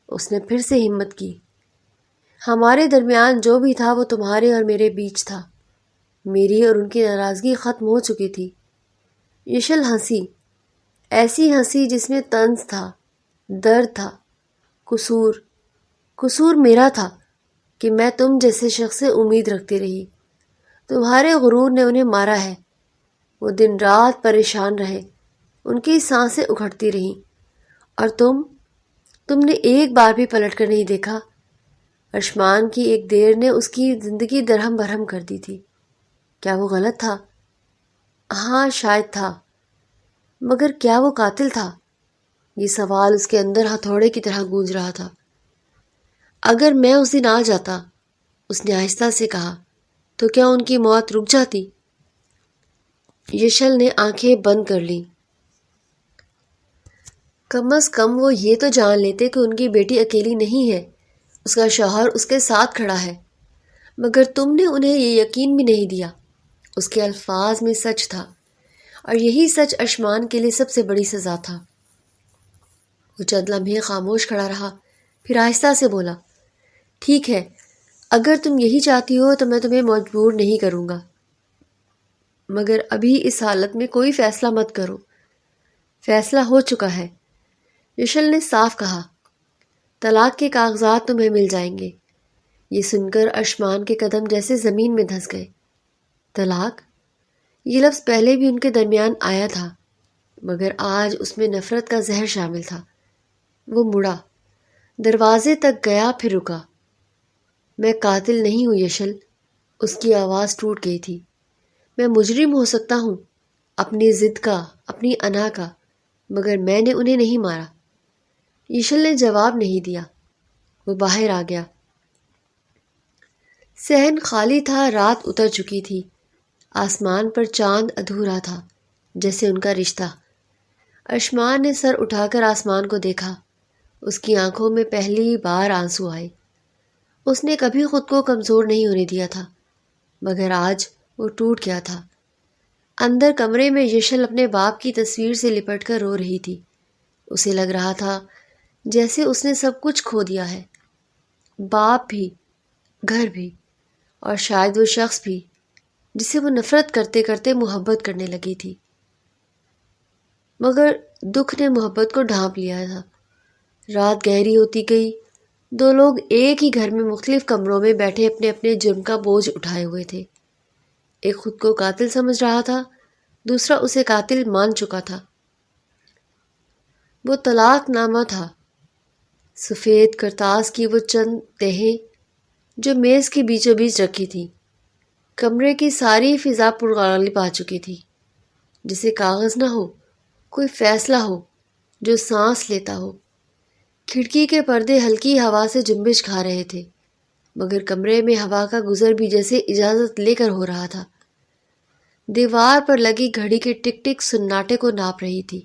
اس نے پھر سے ہمت کی۔ ہمارے درمیان جو بھی تھا وہ تمہارے اور میرے بیچ تھا۔ میری اور ان کی ناراضگی ختم ہو چکی تھی۔ یشل ہنسی، ایسی ہنسی جس میں طنز تھا، درد تھا، قصور میرا تھا کہ میں تم جیسے شخص سے امید رکھتی رہی۔ تمہارے غرور نے انہیں مارا ہے۔ وہ دن رات پریشان رہے، ان کی سانسیں اکھڑتی رہیں، اور تم نے ایک بار بھی پلٹ کر نہیں دیکھا۔ اشمان کی ایک دیر نے اس کی زندگی درہم برہم کر دی تھی۔ کیا وہ غلط تھا؟ ہاں شاید تھا، مگر کیا وہ قاتل تھا؟ یہ سوال اس کے اندر ہتھوڑے کی طرح گونج رہا تھا۔ اگر میں اس دن آ جاتا، اس نے آہستہ سے کہا، تو کیا ان کی موت رک جاتی؟ یشل نے آنکھیں بند کر لیں۔ کم از کم وہ یہ تو جان لیتے کہ ان کی بیٹی اکیلی نہیں ہے، اس کا شوہر اس کے ساتھ کھڑا ہے۔ مگر تم نے انہیں یہ یقین بھی نہیں دیا۔ اس کے الفاظ میں سچ تھا، اور یہی سچ اشمان کے لیے سب سے بڑی سزا تھا۔ وہ چند لمحے خاموش کھڑا رہا، پھر آہستہ سے بولا، ٹھیک ہے، اگر تم یہی چاہتی ہو تو میں تمہیں مجبور نہیں کروں گا، مگر ابھی اس حالت میں کوئی فیصلہ مت کرو۔ فیصلہ ہو چکا ہے، یشل نے صاف کہا۔ طلاق کے کاغذات تمہیں مل جائیں گے۔ یہ سن کر اشمان کے قدم جیسے زمین میں دھنس گئے۔ طلاق؟ یہ لفظ پہلے بھی ان کے درمیان آیا تھا، مگر آج اس میں نفرت کا زہر شامل تھا۔ وہ مڑا، دروازے تک گیا، پھر رکا۔ میں قاتل نہیں ہوں یشل، اس کی آواز ٹوٹ گئی تھی۔ میں مجرم ہو سکتا ہوں، اپنی ضد کا، اپنی انا کا، مگر میں نے انہیں نہیں مارا۔ یشل نے جواب نہیں دیا۔ وہ باہر آ گیا۔ صحن خالی تھا، رات اتر چکی تھی۔ آسمان پر چاند ادھورا تھا، جیسے ان کا رشتہ۔ اشمان نے سر اٹھا کر آسمان کو دیکھا۔ اس کی آنکھوں میں پہلی بار آنسو آئے۔ اس نے کبھی خود کو کمزور نہیں ہونے دیا تھا، مگر آج وہ ٹوٹ گیا تھا۔ اندر کمرے میں یشل اپنے باپ کی تصویر سے لپٹ کر رو رہی تھی۔ اسے لگ رہا تھا جیسے اس نے سب کچھ کھو دیا ہے، باپ بھی، گھر بھی، اور شاید وہ شخص بھی جسے وہ نفرت کرتے کرتے محبت کرنے لگی تھی۔ مگر دکھ نے محبت کو ڈھانپ لیا تھا۔ رات گہری ہوتی گئی۔ دو لوگ ایک ہی گھر میں مختلف کمروں میں بیٹھے اپنے اپنے جرم کا بوجھ اٹھائے ہوئے تھے۔ ایک خود کو قاتل سمجھ رہا تھا، دوسرا اسے قاتل مان چکا تھا۔ وہ طلاق نامہ تھا، سفید کرتاس کی وہ چند تہیں جو میز کے بیچوں بیچ رکھی تھی۔ کمرے کی ساری فضا پرغالب آ چکی تھی، جسے کاغذ نہ ہو، کوئی فیصلہ ہو جو سانس لیتا ہو۔ کھڑکی کے پردے ہلکی ہوا سے جنبش کھا رہے تھے، مگر کمرے میں ہوا کا گزر بھی جیسے اجازت لے کر ہو رہا تھا۔ دیوار پر لگی گھڑی کے ٹک ٹک سناٹے کو ناپ رہی تھی،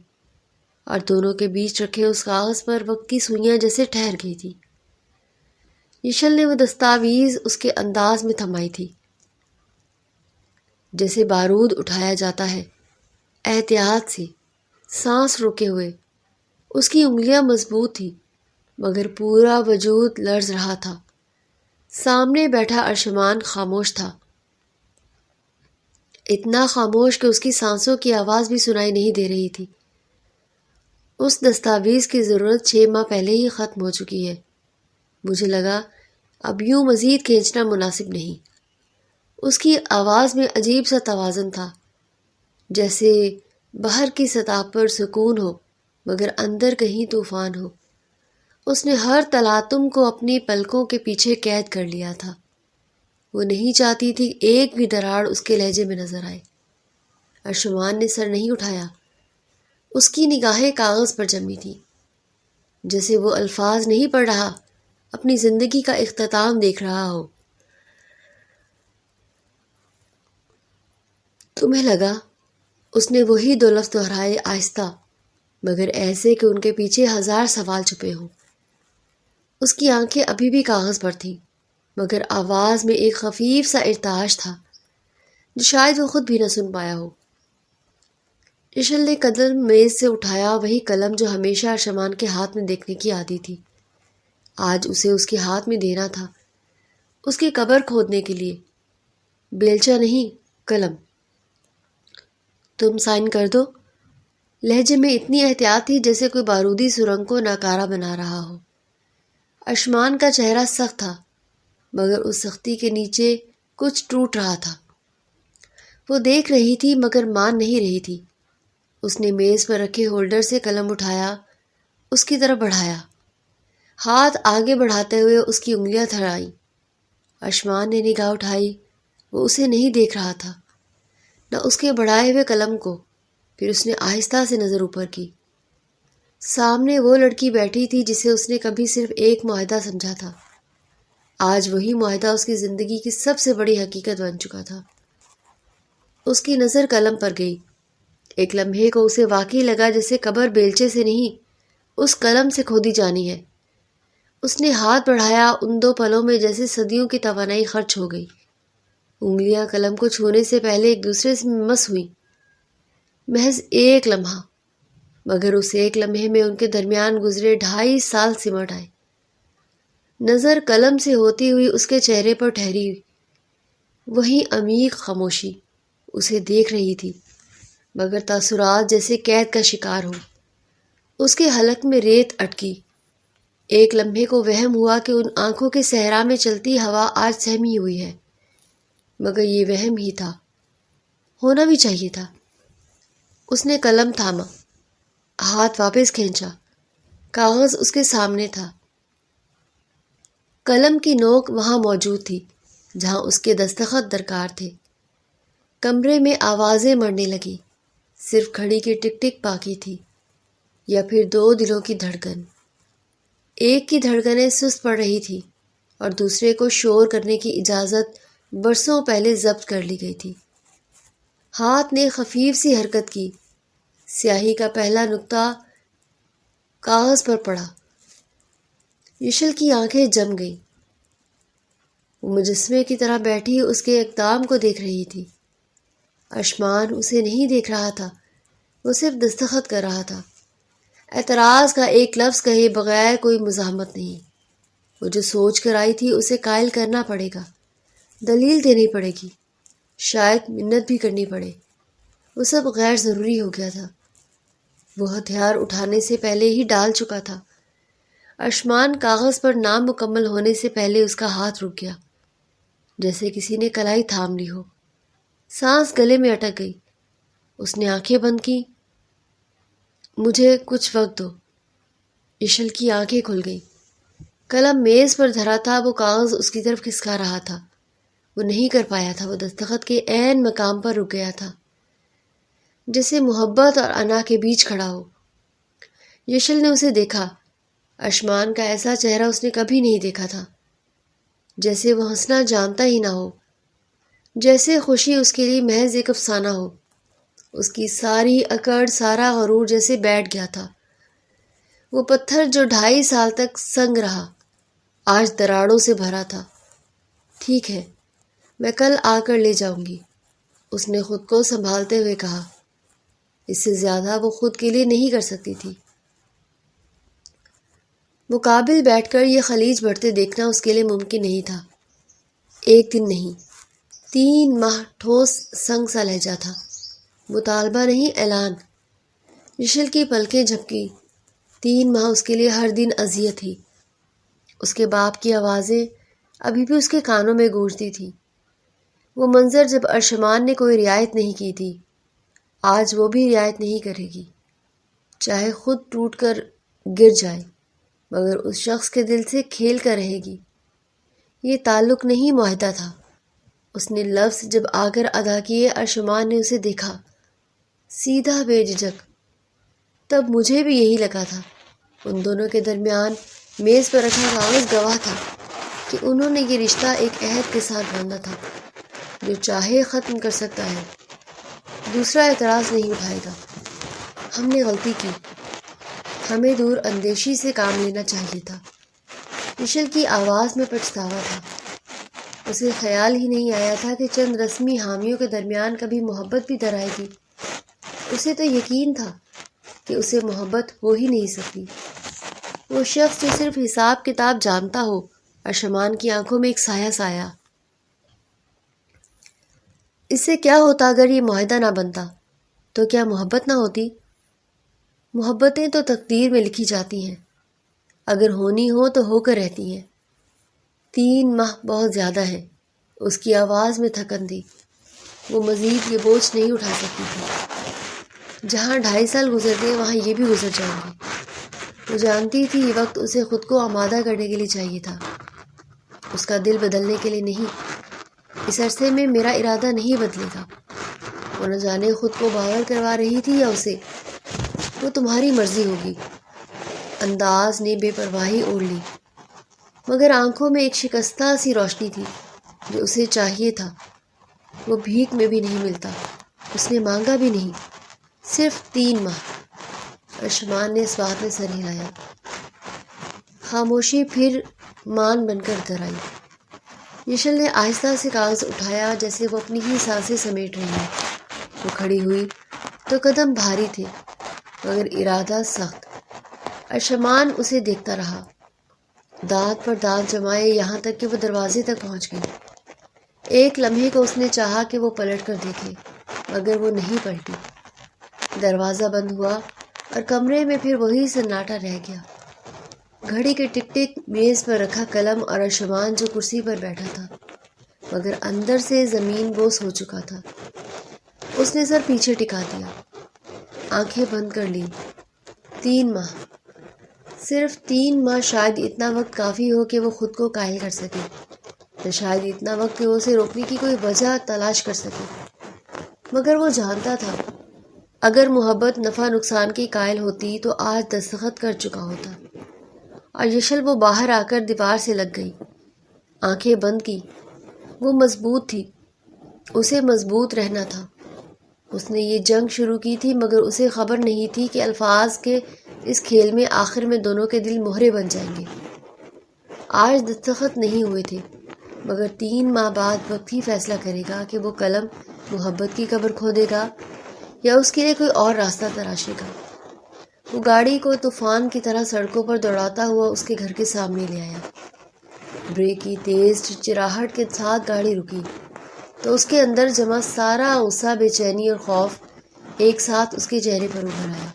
اور دونوں کے بیچ رکھے اس کاغذ پر وقت کی سوئیاں جیسے ٹھہر گئی تھی۔ یشل نے وہ دستاویز اس کے انداز میں تھمائی تھی، جیسے بارود اٹھایا جاتا ہے، احتیاط سے، سانس روکے ہوئے۔ اس کی انگلیاں مضبوط تھیں، مگر پورا وجود لرز رہا تھا۔ سامنے بیٹھا ارشمان خاموش تھا، اتنا خاموش کہ اس کی سانسوں کی آواز بھی سنائی نہیں دے رہی تھی۔ اس دستاویز کی ضرورت 6 ماہ پہلے ہی ختم ہو چکی ہے۔ مجھے لگا اب یوں مزید کھینچنا مناسب نہیں۔ اس کی آواز میں عجیب سا توازن تھا، جیسے باہر کی سطح پر سکون ہو مگر اندر کہیں طوفان ہو۔ اس نے ہر تلاطم کو اپنی پلکوں کے پیچھے قید کر لیا تھا۔ وہ نہیں چاہتی تھی ایک بھی دراڑ اس کے لہجے میں نظر آئے۔ ارشمان نے سر نہیں اٹھایا۔ اس کی نگاہیں کاغذ پر جمی تھیں، جیسے وہ الفاظ نہیں پڑھ رہا، اپنی زندگی کا اختتام دیکھ رہا ہو۔ تمہیں لگا؟ اس نے وہی 2 لفظ دہرائے، آہستہ، مگر ایسے کہ ان کے پیچھے 1000 سوال چھپے ہوں۔ اس کی آنکھیں ابھی بھی کاغذ پر تھیں، مگر آواز میں ایک خفیف سا ارتعاش تھا، جو شاید وہ خود بھی نہ سن پایا ہو۔ اشل نے قلم میز سے اٹھایا، وہی قلم جو ہمیشہ ارشمان کے ہاتھ میں دیکھنے کی عادی تھی۔ آج اسے اس کے ہاتھ میں دینا تھا، اس کی قبر کھودنے کے لیے، بیلچہ نہیں، قلم۔ تم سائن کر دو۔ لہجے میں اتنی احتیاط تھی جیسے کوئی بارودی سرنگ کو ناکارہ بنا رہا ہو۔ ارشمان کا چہرہ سخت تھا، مگر اس سختی کے نیچے کچھ ٹوٹ رہا تھا۔ وہ دیکھ رہی تھی مگر مان نہیں رہی تھی۔ اس نے میز پر رکھے ہولڈر سے قلم اٹھایا، اس کی طرف بڑھایا، ہاتھ آگے بڑھاتے ہوئے اس کی انگلیاں تھرائیں۔ ارشمان نے نگاہ اٹھائی، وہ اسے نہیں دیکھ رہا تھا، نہ اس کے بڑھائے ہوئے قلم کو۔ پھر اس نے آہستہ سے نظر اوپر کی۔ سامنے وہ لڑکی بیٹھی تھی جسے اس نے کبھی صرف ایک معاہدہ سمجھا تھا۔ آج وہی معاہدہ اس کی زندگی کی سب سے بڑی حقیقت بن چکا تھا۔ اس کی نظر قلم پر گئی۔ ایک لمحے کو اسے واقعی لگا جیسے قبر بیلچے سے نہیں، اس قلم سے کھودی جانی ہے۔ اس نے ہاتھ بڑھایا، ان 2 پلوں میں جیسے صدیوں کی توانائی خرچ ہو گئی۔ انگلیاں قلم کو چھونے سے پہلے ایک دوسرے سے مس ہوئیں۔ محض ایک لمحہ، مگر اس ایک لمحے میں ان کے درمیان گزرے 2.5 سال سمٹ آئے۔ نظر قلم سے ہوتی ہوئی اس کے چہرے پر ٹھہری، وہی عمیق خاموشی اسے دیکھ رہی تھی، مگر تاثرات جیسے قید کا شکار ہو۔ اس کے حلق میں ریت اٹکی۔ ایک لمحے کو وہم ہوا کہ ان آنکھوں کے صحرا میں چلتی ہوا آج سہمی ہوئی ہے، مگر یہ وہم ہی تھا، ہونا بھی چاہیے تھا۔ اس نے قلم تھاما، ہاتھ واپس کھینچا، کاغذ اس کے سامنے تھا۔ قلم کی نوک وہاں موجود تھی جہاں اس کے دستخط درکار تھے۔ کمرے میں آوازیں مرنے لگی، صرف گھڑی کی ٹک ٹک باقی تھی، یا پھر 2 دلوں کی دھڑکن۔ ایک کی دھڑکنیں سست پڑ رہی تھی اور دوسرے کو شور کرنے کی اجازت برسوں پہلے ضبط کر لی گئی تھی۔ ہاتھ نے خفیف سی حرکت کی، سیاہی کا پہلا نقطہ کاغذ پر پڑا۔ یشل کی آنکھیں جم گئیں۔ وہ مجسمے کی طرح بیٹھی اس کے اقدام کو دیکھ رہی تھی۔ ارشمان اسے نہیں دیکھ رہا تھا، وہ صرف دستخط کر رہا تھا۔ اعتراض کا ایک لفظ کہے بغیر کوئی مزاحمت نہیں۔ وہ جو سوچ کر آئی تھی اسے قائل کرنا پڑے گا، دلیل دینی پڑے گی، شاید منت بھی کرنی پڑے۔ وہ سب غیر ضروری ہو گیا تھا، وہ ہتھیار اٹھانے سے پہلے ہی ڈال چکا تھا۔ ارشمان کاغذ پر نام مکمل ہونے سے پہلے اس کا ہاتھ رک گیا، جیسے کسی نے کلائی تھام لی ہو۔ سانس گلے میں اٹک گئی۔ اس نے آنکھیں بند کی۔ مجھے کچھ وقت دو۔ یشل کی آنکھیں کھل گئیں۔ قلم میز پر دھرا تھا، وہ کاغذ اس کی طرف کھسکا رہا تھا۔ وہ نہیں کر پایا تھا، وہ دستخط کے عین مقام پر رک گیا تھا، جیسے محبت اور انا کے بیچ کھڑا ہو۔ یشل نے اسے دیکھا۔ ارشمان کا ایسا چہرہ اس نے کبھی نہیں دیکھا تھا، جیسے وہ ہنسنا جانتا ہی نہ ہو، جیسے خوشی اس کے لیے محض ایک افسانہ ہو۔ اس کی ساری اکڑ، سارا غرور جیسے بیٹھ گیا تھا۔ وہ پتھر جو 2.5 سال تک سنگ رہا، آج دراڑوں سے بھرا تھا۔ ٹھیک ہے، میں کل آ کر لے جاؤں گی، اس نے خود کو سنبھالتے ہوئے کہا۔ اس سے زیادہ وہ خود کے لیے نہیں کر سکتی تھی۔ مقابل بیٹھ کر یہ خلیج بڑھتے دیکھنا اس کے لیے ممکن نہیں تھا۔ ایک دن نہیں، 3 ماہ ٹھوس سنگ سا لہجہ تھا، مطالبہ نہیں، اعلان۔ یشل کی پلکیں جھپکی۔ 3 ماہ اس کے لیے ہر دن اذیت تھی۔ اس کے باپ کی آوازیں ابھی بھی اس کے کانوں میں گونجتی تھی۔ وہ منظر جب ارشمان نے کوئی رعایت نہیں کی تھی، آج وہ بھی رعایت نہیں کرے گی، چاہے خود ٹوٹ کر گر جائے، مگر اس شخص کے دل سے کھیل کر رہے گی۔ یہ تعلق نہیں، معاہدہ تھا۔ اس نے لفظ جب آ کر ادا کیے، ارشمان نے اسے دیکھا، سیدھا، بے جھجک۔ تب مجھے بھی یہی لگا تھا۔ ان دونوں کے درمیان میز پر رکھا کاغذ گواہ تھا کہ انہوں نے یہ رشتہ ایک عہد کے ساتھ باندھا تھا، جو چاہے ختم کر سکتا ہے، دوسرا اعتراض نہیں اٹھائے گا۔ ہم نے غلطی کی، ہمیں دور اندیشی سے کام لینا چاہیے تھا۔ یشل کی آواز میں پچھتاوا تھا۔ اسے خیال ہی نہیں آیا تھا کہ چند رسمی حامیوں کے درمیان کبھی محبت بھی در آئے گی۔ اسے تو یقین تھا کہ اسے محبت ہو ہی نہیں سکتی۔ وہ شخص جو صرف حساب کتاب جانتا ہو، ارشمان کی آنکھوں میں ایک سایہ سایہ۔ اس سے کیا ہوتا اگر یہ معاہدہ نہ بنتا؟ تو کیا محبت نہ ہوتی؟ محبتیں تو تقدیر میں لکھی جاتی ہیں، اگر ہونی ہو تو ہو کر رہتی ہیں۔ 3 ماہ بہت زیادہ ہیں۔ اس کی آواز میں تھکن تھی۔ وہ مزید یہ بوجھ نہیں اٹھا سکتی تھی۔ جہاں 2.5 سال گزر گئے وہاں یہ بھی گزر جائیں گے۔ وہ جانتی تھی یہ وقت اسے خود کو آمادہ کرنے کے لیے چاہیے تھا، اس کا دل بدلنے کے لیے نہیں۔ اس عرصے میں میرا ارادہ نہیں بدلے گا۔ وہ نہ جانے خود کو باور کروا رہی تھی یا اسے۔ وہ تمہاری مرضی ہوگی۔ انداز نے بے پرواہی اوڑھ لی، مگر آنکھوں میں ایک شکستہ سی روشنی تھی جو اسے چاہیے تھا۔ وہ بھیک میں بھی نہیں ملتا، اس نے مانگا بھی نہیں، صرف 3 ماہ۔ ارشمان نے اس بات میں سر ہلایا۔ خاموشی پھر مان بن کر در آئی۔ یشل نے آہستہ سے کاغذ اٹھایا جیسے وہ اپنی ہی سانسیں سمیٹ رہی ہیں۔ وہ کھڑی ہوئی تو قدم بھاری تھے مگر ارادہ سخت۔ ارشمان اسے دیکھتا رہا، دانت پر دانت جمائے، یہاں تک کہ وہ دروازے تک پہنچ گئی۔ ایک لمحے کو اس نے چاہا کہ وہ پلٹ کر دیکھے، مگر وہ نہیں پلٹی۔ دروازہ بند ہوا اور کمرے میں پھر وہی سناٹا رہ گیا۔ گھڑی کے ٹک ٹک، میز پر رکھا قلم اور ارشمان جو کرسی پر بیٹھا تھا مگر اندر سے زمین بوس ہو چکا تھا۔ اس نے سر پیچھے ٹکا دیا، آنکھیں بند کر لیں۔ 3 ماہ، صرف 3 ماہ، شاید اتنا وقت کافی ہو کہ وہ خود کو قائل کر سکے، یا شاید اتنا وقت کہ وہ اسے روکنے کی کوئی وجہ تلاش کر سکے۔ مگر وہ جانتا تھا اگر محبت نفع نقصان کی قائل ہوتی تو آج دستخط کر چکا ہوتا۔ اور یشل وہ باہر آ کر دیوار سے لگ گئی، آنکھیں بند کی۔ وہ مضبوط تھی، اسے مضبوط رہنا تھا۔ اس نے یہ جنگ شروع کی تھی مگر اسے خبر نہیں تھی کہ الفاظ کے اس کھیل میں آخر میں دونوں کے دل مہرے بن جائیں گے۔ آج دستخط نہیں ہوئے تھے مگر 3 ماہ بعد وقت ہی فیصلہ کرے گا کہ وہ قلم محبت کی قبر کھودے گا یا اس کے لیے کوئی اور راستہ تراشے گا۔ وہ گاڑی کو طوفان کی طرح سڑکوں پر دوڑاتا ہوا اس کے گھر کے سامنے لے آیا۔ بریک کی تیز چرچراہٹ کے ساتھ گاڑی رکی تو اس کے اندر جمع سارا غصہ، بے چینی اور خوف ایک ساتھ اس کے چہرے پر ابھر آیا۔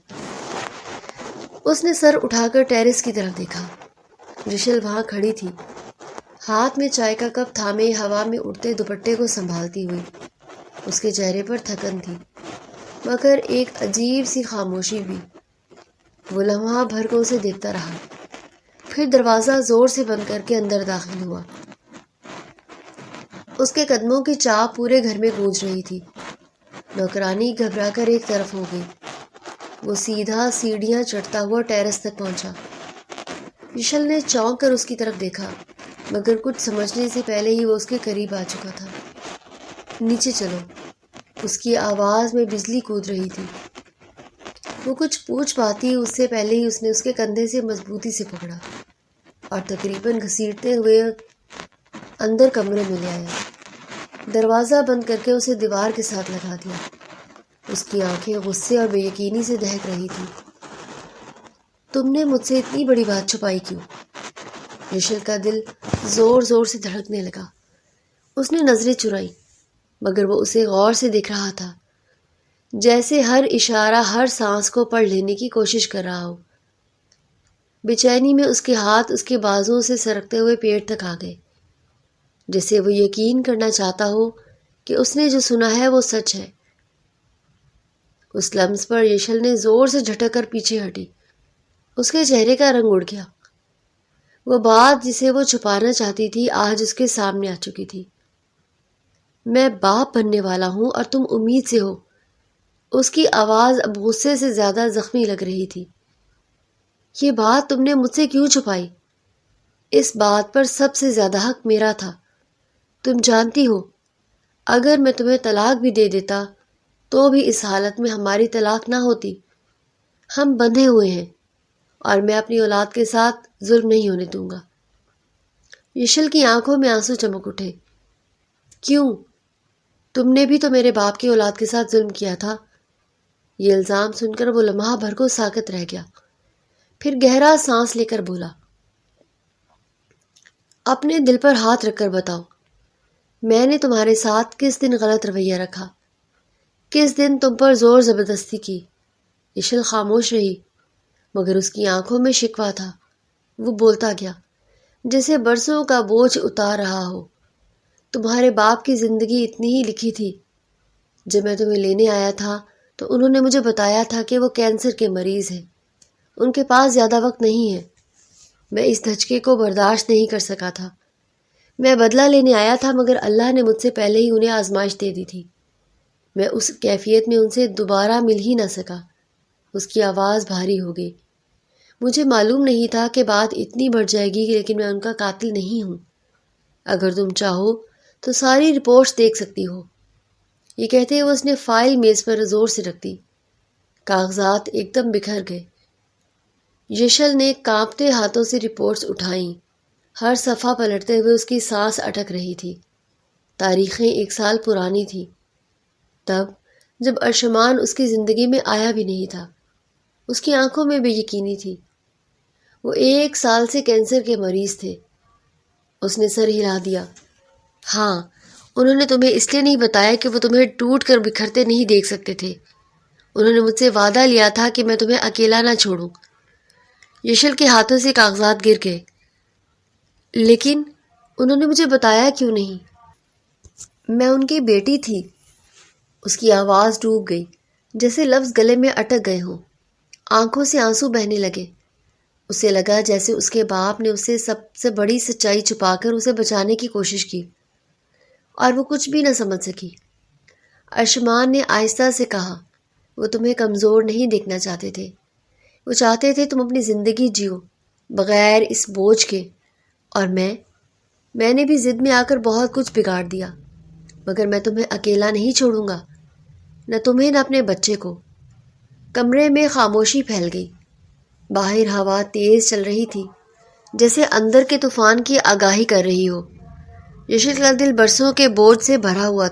اس نے سر اٹھا کر ٹیرس کی طرف دیکھا۔ یشل وہاں کھڑی تھی، ہاتھ میں چائے کا کپ تھامے، ہوا میں اڑتے دوپٹے کو سنبھالتی ہوئی۔ اس کے چہرے پر تھکن تھی مگر ایک عجیب سی خاموشی بھی۔ وہ لمحہ بھر کو اسے دیکھتا رہا، پھر دروازہ زور سے بند کر کے اندر داخل ہوا۔ اس کے قدموں کی چاپ پورے گھر میں گونج رہی تھی۔ نوکرانی گھبرا کر ایک طرف ہو گئی۔ وہ سیدھا سیڑھیاں چڑھتا ہوا ٹیرس تک پہنچا۔ یشل نے چونک کر اس کی طرف دیکھا مگر کچھ سمجھنے سے پہلے ہی وہ اس کے قریب آ چکا تھا۔ نیچے چلو، اس کی آواز میں بجلی کود رہی تھی۔ وہ کچھ پوچھ پاتی اس سے پہلے ہی اس نے اس کے کندھے سے مضبوطی سے پکڑا اور تقریباً گھسیٹتے ہوئے اندر کمرے میں لے آیا۔ دروازہ بند کر کے اسے دیوار کے ساتھ لگا دیا۔ اس کی آنکھیں غصے اور بے یقینی سے دہک رہی تھی۔ تم نے مجھ سے اتنی بڑی بات چھپائی کیوں؟ یشل کا دل زور زور سے دھڑکنے لگا۔ اس نے نظریں چرائی مگر وہ اسے غور سے دیکھ رہا تھا، جیسے ہر اشارہ، ہر سانس کو پڑھ لینے کی کوشش کر رہا ہو۔ بے چینی میں اس کے ہاتھ اس کے بازوؤں سے سرکتے ہوئے پیٹ تک آ گئے، جیسے وہ یقین کرنا چاہتا ہو کہ اس نے جو سنا ہے وہ سچ ہے۔ اس لمس پر یشل نے زور سے جھٹک کر پیچھے ہٹی۔ اس کے چہرے کا رنگ اڑ گیا۔ وہ بات جسے وہ چھپانا چاہتی تھی آج اس کے سامنے آ چکی تھی۔ میں باپ بننے والا ہوں اور تم امید سے ہو۔ اس کی آواز اب غصے سے زیادہ زخمی لگ رہی تھی۔ یہ بات تم نے مجھ سے کیوں چھپائی؟ اس بات پر سب سے زیادہ حق میرا تھا۔ تم جانتی ہو اگر میں تمہیں طلاق بھی دے دیتا تو بھی اس حالت میں ہماری طلاق نہ ہوتی۔ ہم بندھے ہوئے ہیں اور میں اپنی اولاد کے ساتھ ظلم نہیں ہونے دوں گا۔ یشل کی آنکھوں میں آنسو چمک اٹھے۔ کیوں؟ تم نے بھی تو میرے باپ کی اولاد کے ساتھ ظلم کیا تھا۔ یہ الزام سن کر وہ لمحہ بھر کو ساکت رہ گیا، پھر گہرا سانس لے کر بولا، اپنے دل پر ہاتھ رکھ کر بتاؤ، میں نے تمہارے ساتھ کس دن غلط رویہ رکھا؟ کس دن تم پر زور زبردستی کی؟ یشل خاموش رہی، مگر اس کی آنکھوں میں شکوہ تھا۔ وہ بولتا گیا جیسے برسوں کا بوجھ اتار رہا ہو، تمہارے باپ کی زندگی اتنی ہی لکھی تھی۔ جب میں تمہیں لینے آیا تھا تو انہوں نے مجھے بتایا تھا کہ وہ کینسر کے مریض ہیں، ان کے پاس زیادہ وقت نہیں ہے۔ میں اس دھچکے کو برداشت نہیں کر سکا تھا۔ میں بدلہ لینے آیا تھا، مگر اللہ نے مجھ سے پہلے ہی انہیں آزمائش دے دی تھی۔ میں اس کیفیت میں ان سے دوبارہ مل ہی نہ سکا۔ اس کی آواز بھاری ہو گئی۔ مجھے معلوم نہیں تھا کہ بات اتنی بڑھ جائے گی، لیکن میں ان کا قاتل نہیں ہوں۔ اگر تم چاہو تو ساری رپورٹس دیکھ سکتی ہو۔ یہ کہتے ہوئے اس نے فائل میز پر زور سے رکھ دی۔ کاغذات ایک دم بکھر گئے۔ یشل نے کانپتے ہاتھوں سے رپورٹس اٹھائیں۔ ہر صفحہ پلٹتے ہوئے اس کی سانس اٹک رہی تھی۔ تاریخیں 1 سال پرانی تھی، تب جب ارشمان اس کی زندگی میں آیا بھی نہیں تھا۔ اس کی آنکھوں میں بے یقینی تھی۔ وہ 1 سال سے کینسر کے مریض تھے۔ اس نے سر ہلا دیا۔ ہاں، انہوں نے تمہیں اس لیے نہیں بتایا کہ وہ تمہیں ٹوٹ کر بکھرتے نہیں دیکھ سکتے تھے۔ انہوں نے مجھ سے وعدہ لیا تھا کہ میں تمہیں اکیلا نہ چھوڑوں۔ یشل کے ہاتھوں سے کاغذات گر گئے۔ لیکن انہوں نے مجھے بتایا کیوں نہیں؟ میں ان کی بیٹی تھی۔ اس کی آواز ڈوب گئی، جیسے لفظ گلے میں اٹک گئے ہوں۔ آنکھوں سے آنسو بہنے لگے۔ اسے لگا جیسے اس کے باپ نے اسے سب سے بڑی سچائی چھپا کر اسے بچانے کی کوشش کی، اور وہ کچھ بھی نہ سمجھ سکی۔ ارشمان نے آہستہ سے کہا، وہ تمہیں کمزور نہیں دیکھنا چاہتے تھے، وہ چاہتے تھے تم اپنی زندگی جیو بغیر اس بوجھ کے، اور میں نے بھی ضد میں آ کر بہت کچھ بگاڑ دیا، مگر میں تمہیں اکیلا نہیں چھوڑوں گا، نہ تمہیں نہ اپنے بچے کو۔ کمرے میں خاموشی پھیل گئی۔ باہر ہوا تیز چل رہی تھی، جیسے اندر کے طوفان کی آگاہی کر رہی ہو۔ یشل کا دل برسوں کے بوجھ سے بھرا ہوا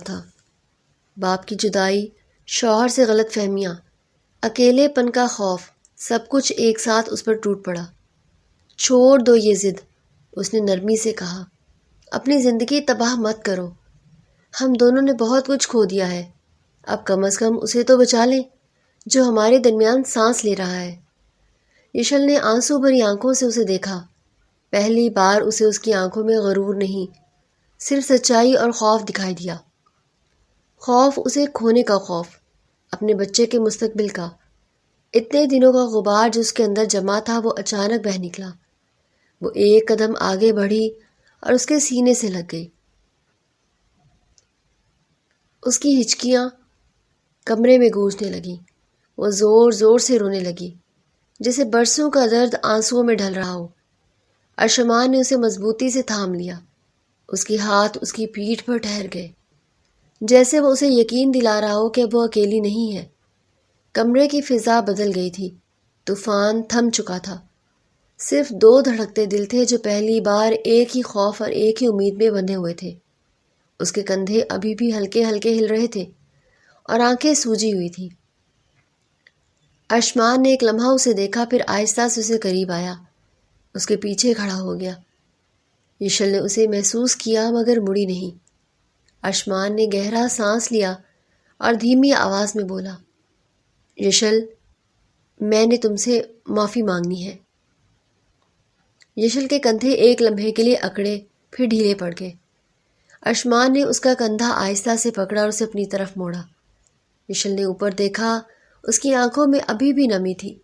تھا۔ باپ کی جدائی، شوہر سے غلط فہمیاں، اکیلے پن کا خوف، سب کچھ ایک ساتھ اس پر ٹوٹ پڑا۔ چھوڑ دو یہ ضد، اس نے نرمی سے کہا، اپنی زندگی تباہ مت کرو۔ ہم دونوں نے بہت کچھ کھو دیا ہے، اب کم از کم اسے تو بچا لیں جو ہمارے درمیان سانس لے رہا ہے۔ یشل نے آنسو بھری آنکھوں سے اسے دیکھا۔ پہلی بار اسے اس کی آنکھوں میں غرور نہیں، صرف سچائی اور خوف دکھائی دیا۔ خوف، اسے کھونے کا خوف، اپنے بچے کے مستقبل کا۔ اتنے دنوں کا غبار جو اس کے اندر جمع تھا وہ اچانک بہہ نکلا۔ وہ ایک قدم آگے بڑھی اور اس کے سینے سے لگ گئی۔ اس کی ہچکیاں کمرے میں گونجنے لگیں۔ وہ زور زور سے رونے لگی، جیسے برسوں کا درد آنسوؤں میں ڈھل رہا ہو۔ ارشمان نے اسے مضبوطی سے تھام لیا۔ اس کے ہاتھ اس کی پیٹھ پر ٹھہر گئے، جیسے وہ اسے یقین دلا رہا ہو کہ وہ اکیلی نہیں ہے۔ کمرے کی فضا بدل گئی تھی۔ طوفان تھم چکا تھا۔ صرف 2 دھڑکتے دل تھے جو پہلی بار ایک ہی خوف اور ایک ہی امید میں بندھے ہوئے تھے۔ اس کے کندھے ابھی بھی ہلکے ہلکے ہل رہے تھے اور آنکھیں سوجی ہوئی تھیں۔ ارشمان نے ایک لمحہ اسے دیکھا، پھر آہستہ سے اسے قریب آیا، اس کے پیچھے کھڑا ہو گیا۔ یشل نے اسے محسوس کیا مگر مڑی نہیں۔ ارشمان نے گہرا سانس لیا اور دھیمی آواز میں بولا، یشل، میں نے تم سے معافی مانگنی ہے۔ یشل کے کندھے ایک لمحے کے لیے اکڑے، پھر ڈھیلے پڑ گئے۔ ارشمان نے اس کا کندھا آہستہ سے پکڑا اور اسے اپنی طرف موڑا۔ یشل نے اوپر دیکھا، اس کی آنکھوں میں ابھی بھی نمی تھی،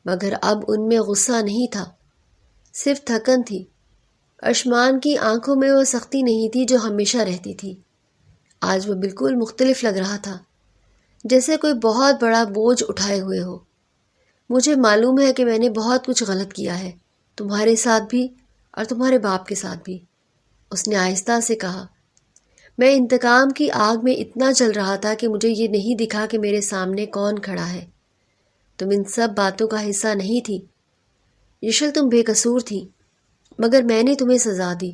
مگر اب ان میں غصہ نہیں تھا، صرف تھکن تھی۔ ارشمان کی آنکھوں میں وہ سختی نہیں تھی جو ہمیشہ رہتی تھی۔ آج وہ بالکل مختلف لگ رہا تھا، جیسے کوئی بہت بڑا بوجھ اٹھائے ہوئے ہو۔ مجھے معلوم ہے کہ میں نے بہت کچھ غلط کیا ہے، تمہارے ساتھ بھی اور تمہارے باپ کے ساتھ بھی، اس نے آہستہ سے کہا۔ میں انتقام کی آگ میں اتنا جل رہا تھا کہ مجھے یہ نہیں دکھا کہ میرے سامنے کون کھڑا ہے۔ تم ان سب باتوں کا حصہ نہیں تھی۔ یشل تم بے قصور تھی، مگر میں نے تمہیں سزا دی،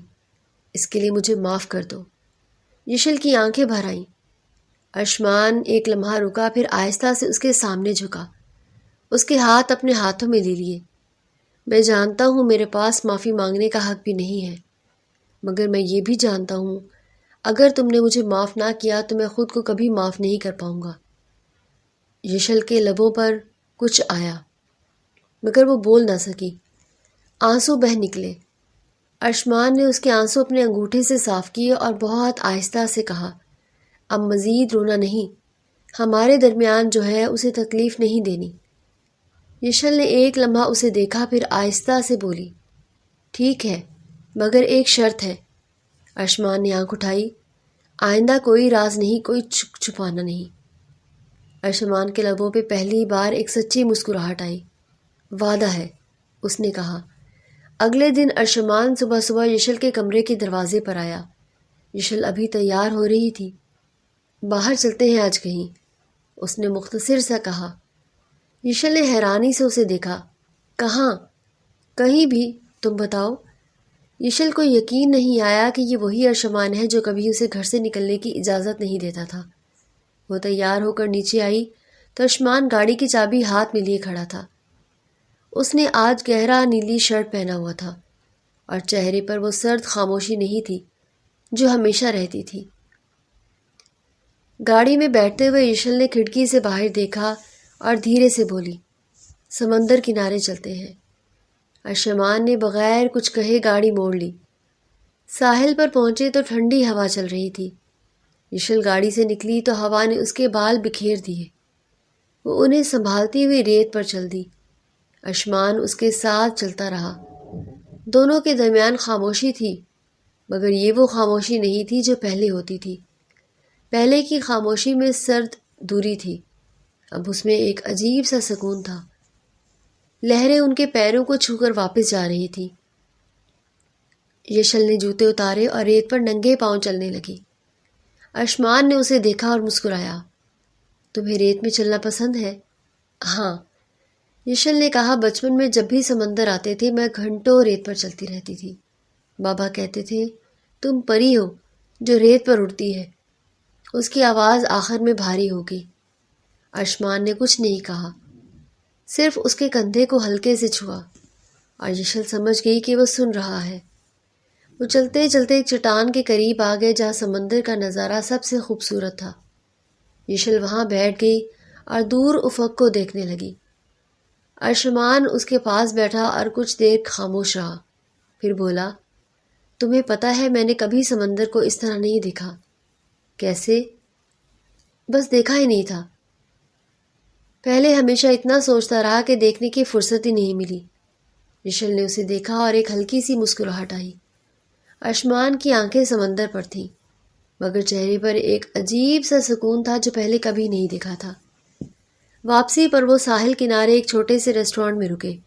اس کے لیے مجھے معاف کر دو۔ یشل کی آنکھیں بھر آئیں۔ ارشمان ایک لمحہ رکا، پھر آہستہ سے اس کے سامنے جھکا، اس کے ہاتھ اپنے ہاتھوں میں لے لیے۔ میں جانتا ہوں میرے پاس معافی مانگنے کا حق بھی نہیں ہے، مگر میں یہ بھی جانتا ہوں اگر تم نے مجھے معاف نہ کیا تو میں خود کو کبھی معاف نہیں کر پاؤں گا۔ یشل کے لبوں پر کچھ آیا، مگر وہ بول نہ سکی، آنسو بہہ نکلے۔ ارشمان نے اس کے آنسو اپنے انگوٹھے سے صاف کیے اور بہت آہستہ سے کہا، اب مزید رونا نہیں، ہمارے درمیان جو ہے اسے تکلیف نہیں دینی۔ یشل نے ایک لمحہ اسے دیکھا، پھر آہستہ سے بولی، ٹھیک ہے، مگر ایک شرط ہے۔ ارشمان نے آنکھ اٹھائی، آئندہ کوئی راز نہیں، کوئی چھپانا نہیں۔ ارشمان کے لبوں پہ پہلی بار ایک سچی مسکراہٹ آئی۔ وعدہ ہے، اس نے کہا۔ اگلے دن ارشمان صبح صبح یشل کے کمرے کے دروازے پر آیا۔ یشل ابھی تیار ہو رہی تھی۔ باہر چلتے ہیں آج کہیں، اس نے مختصر سا کہا۔ یشل نے حیرانی سے اسے دیکھا۔ کہاں؟ کہیں بھی، تم بتاؤ۔ یشل کو یقین نہیں آیا کہ یہ وہی ارشمان ہے جو کبھی اسے گھر سے نکلنے کی اجازت نہیں دیتا تھا۔ وہ تیار ہو کر نیچے آئی تو ارشمان گاڑی کی چابی ہاتھ میں لیے کھڑا تھا۔ اس نے آج گہرا نیلی شرٹ پہنا ہوا تھا اور چہرے پر وہ سرد خاموشی نہیں تھی جو ہمیشہ رہتی تھی۔ گاڑی میں بیٹھتے ہوئے یشل نے کھڑکی سے باہر دیکھا اور دھیرے سے بولی، سمندر کنارے چلتے ہیں۔ ارشمان نے بغیر کچھ کہے گاڑی موڑ لی۔ ساحل پر پہنچے تو ٹھنڈی ہوا چل رہی تھی۔ یشل گاڑی سے نکلی تو ہوا نے اس کے بال بکھیر دیے۔ وہ انہیں سنبھالتی ہوئی ریت پر چل دی۔ ارشمان اس کے ساتھ چلتا رہا۔ دونوں کے درمیان خاموشی تھی، مگر یہ وہ خاموشی نہیں تھی جو پہلے ہوتی تھی۔ پہلے کی خاموشی میں سرد دوری تھی، اب اس میں ایک عجیب سا سکون تھا۔ لہریں ان کے پیروں کو چھو کر واپس جا رہی تھی۔ یشل نے جوتے اتارے اور ریت پر ننگے پاؤں چلنے لگی۔ ارشمان نے اسے دیکھا اور مسکرایا۔ تمہیں ریت میں چلنا پسند ہے؟ ہاں، یشل نے کہا، بچپن میں جب بھی سمندر آتے تھے میں گھنٹوں ریت پر چلتی رہتی تھی۔ بابا کہتے تھے تم پری ہو جو ریت پر اڑتی ہے۔ اس کی آواز آخر میں بھاری ہو گئی۔ ارشمان نے کچھ نہیں کہا، صرف اس کے کندھے کو ہلکے سے چھوا، اور یشل سمجھ گئی کہ وہ سن رہا ہے۔ وہ چلتے چلتے ایک چٹان کے قریب آ گئے جہاں سمندر کا نظارہ سب سے خوبصورت تھا۔ یشل وہاں بیٹھ گئی اور دور افق کو دیکھنے لگی۔ ارشمان اس کے پاس بیٹھا اور کچھ دیر خاموش رہا، پھر بولا، تمہیں پتہ ہے میں نے کبھی سمندر کو اس طرح نہیں دیکھا۔ کیسے؟ بس دیکھا ہی نہیں تھا۔ پہلے ہمیشہ اتنا سوچتا رہا کہ دیکھنے کی فرصت ہی نہیں ملی۔ یشل نے اسے دیکھا اور ایک ہلکی سی مسکراہٹ آئی۔ ارشمان کی آنکھیں سمندر پر تھیں، مگر چہرے پر ایک عجیب سا سکون تھا جو پہلے کبھی نہیں دیکھا تھا۔ واپسی پر وہ ساحل کنارے ایک چھوٹے سے ریسٹورانٹ میں رکے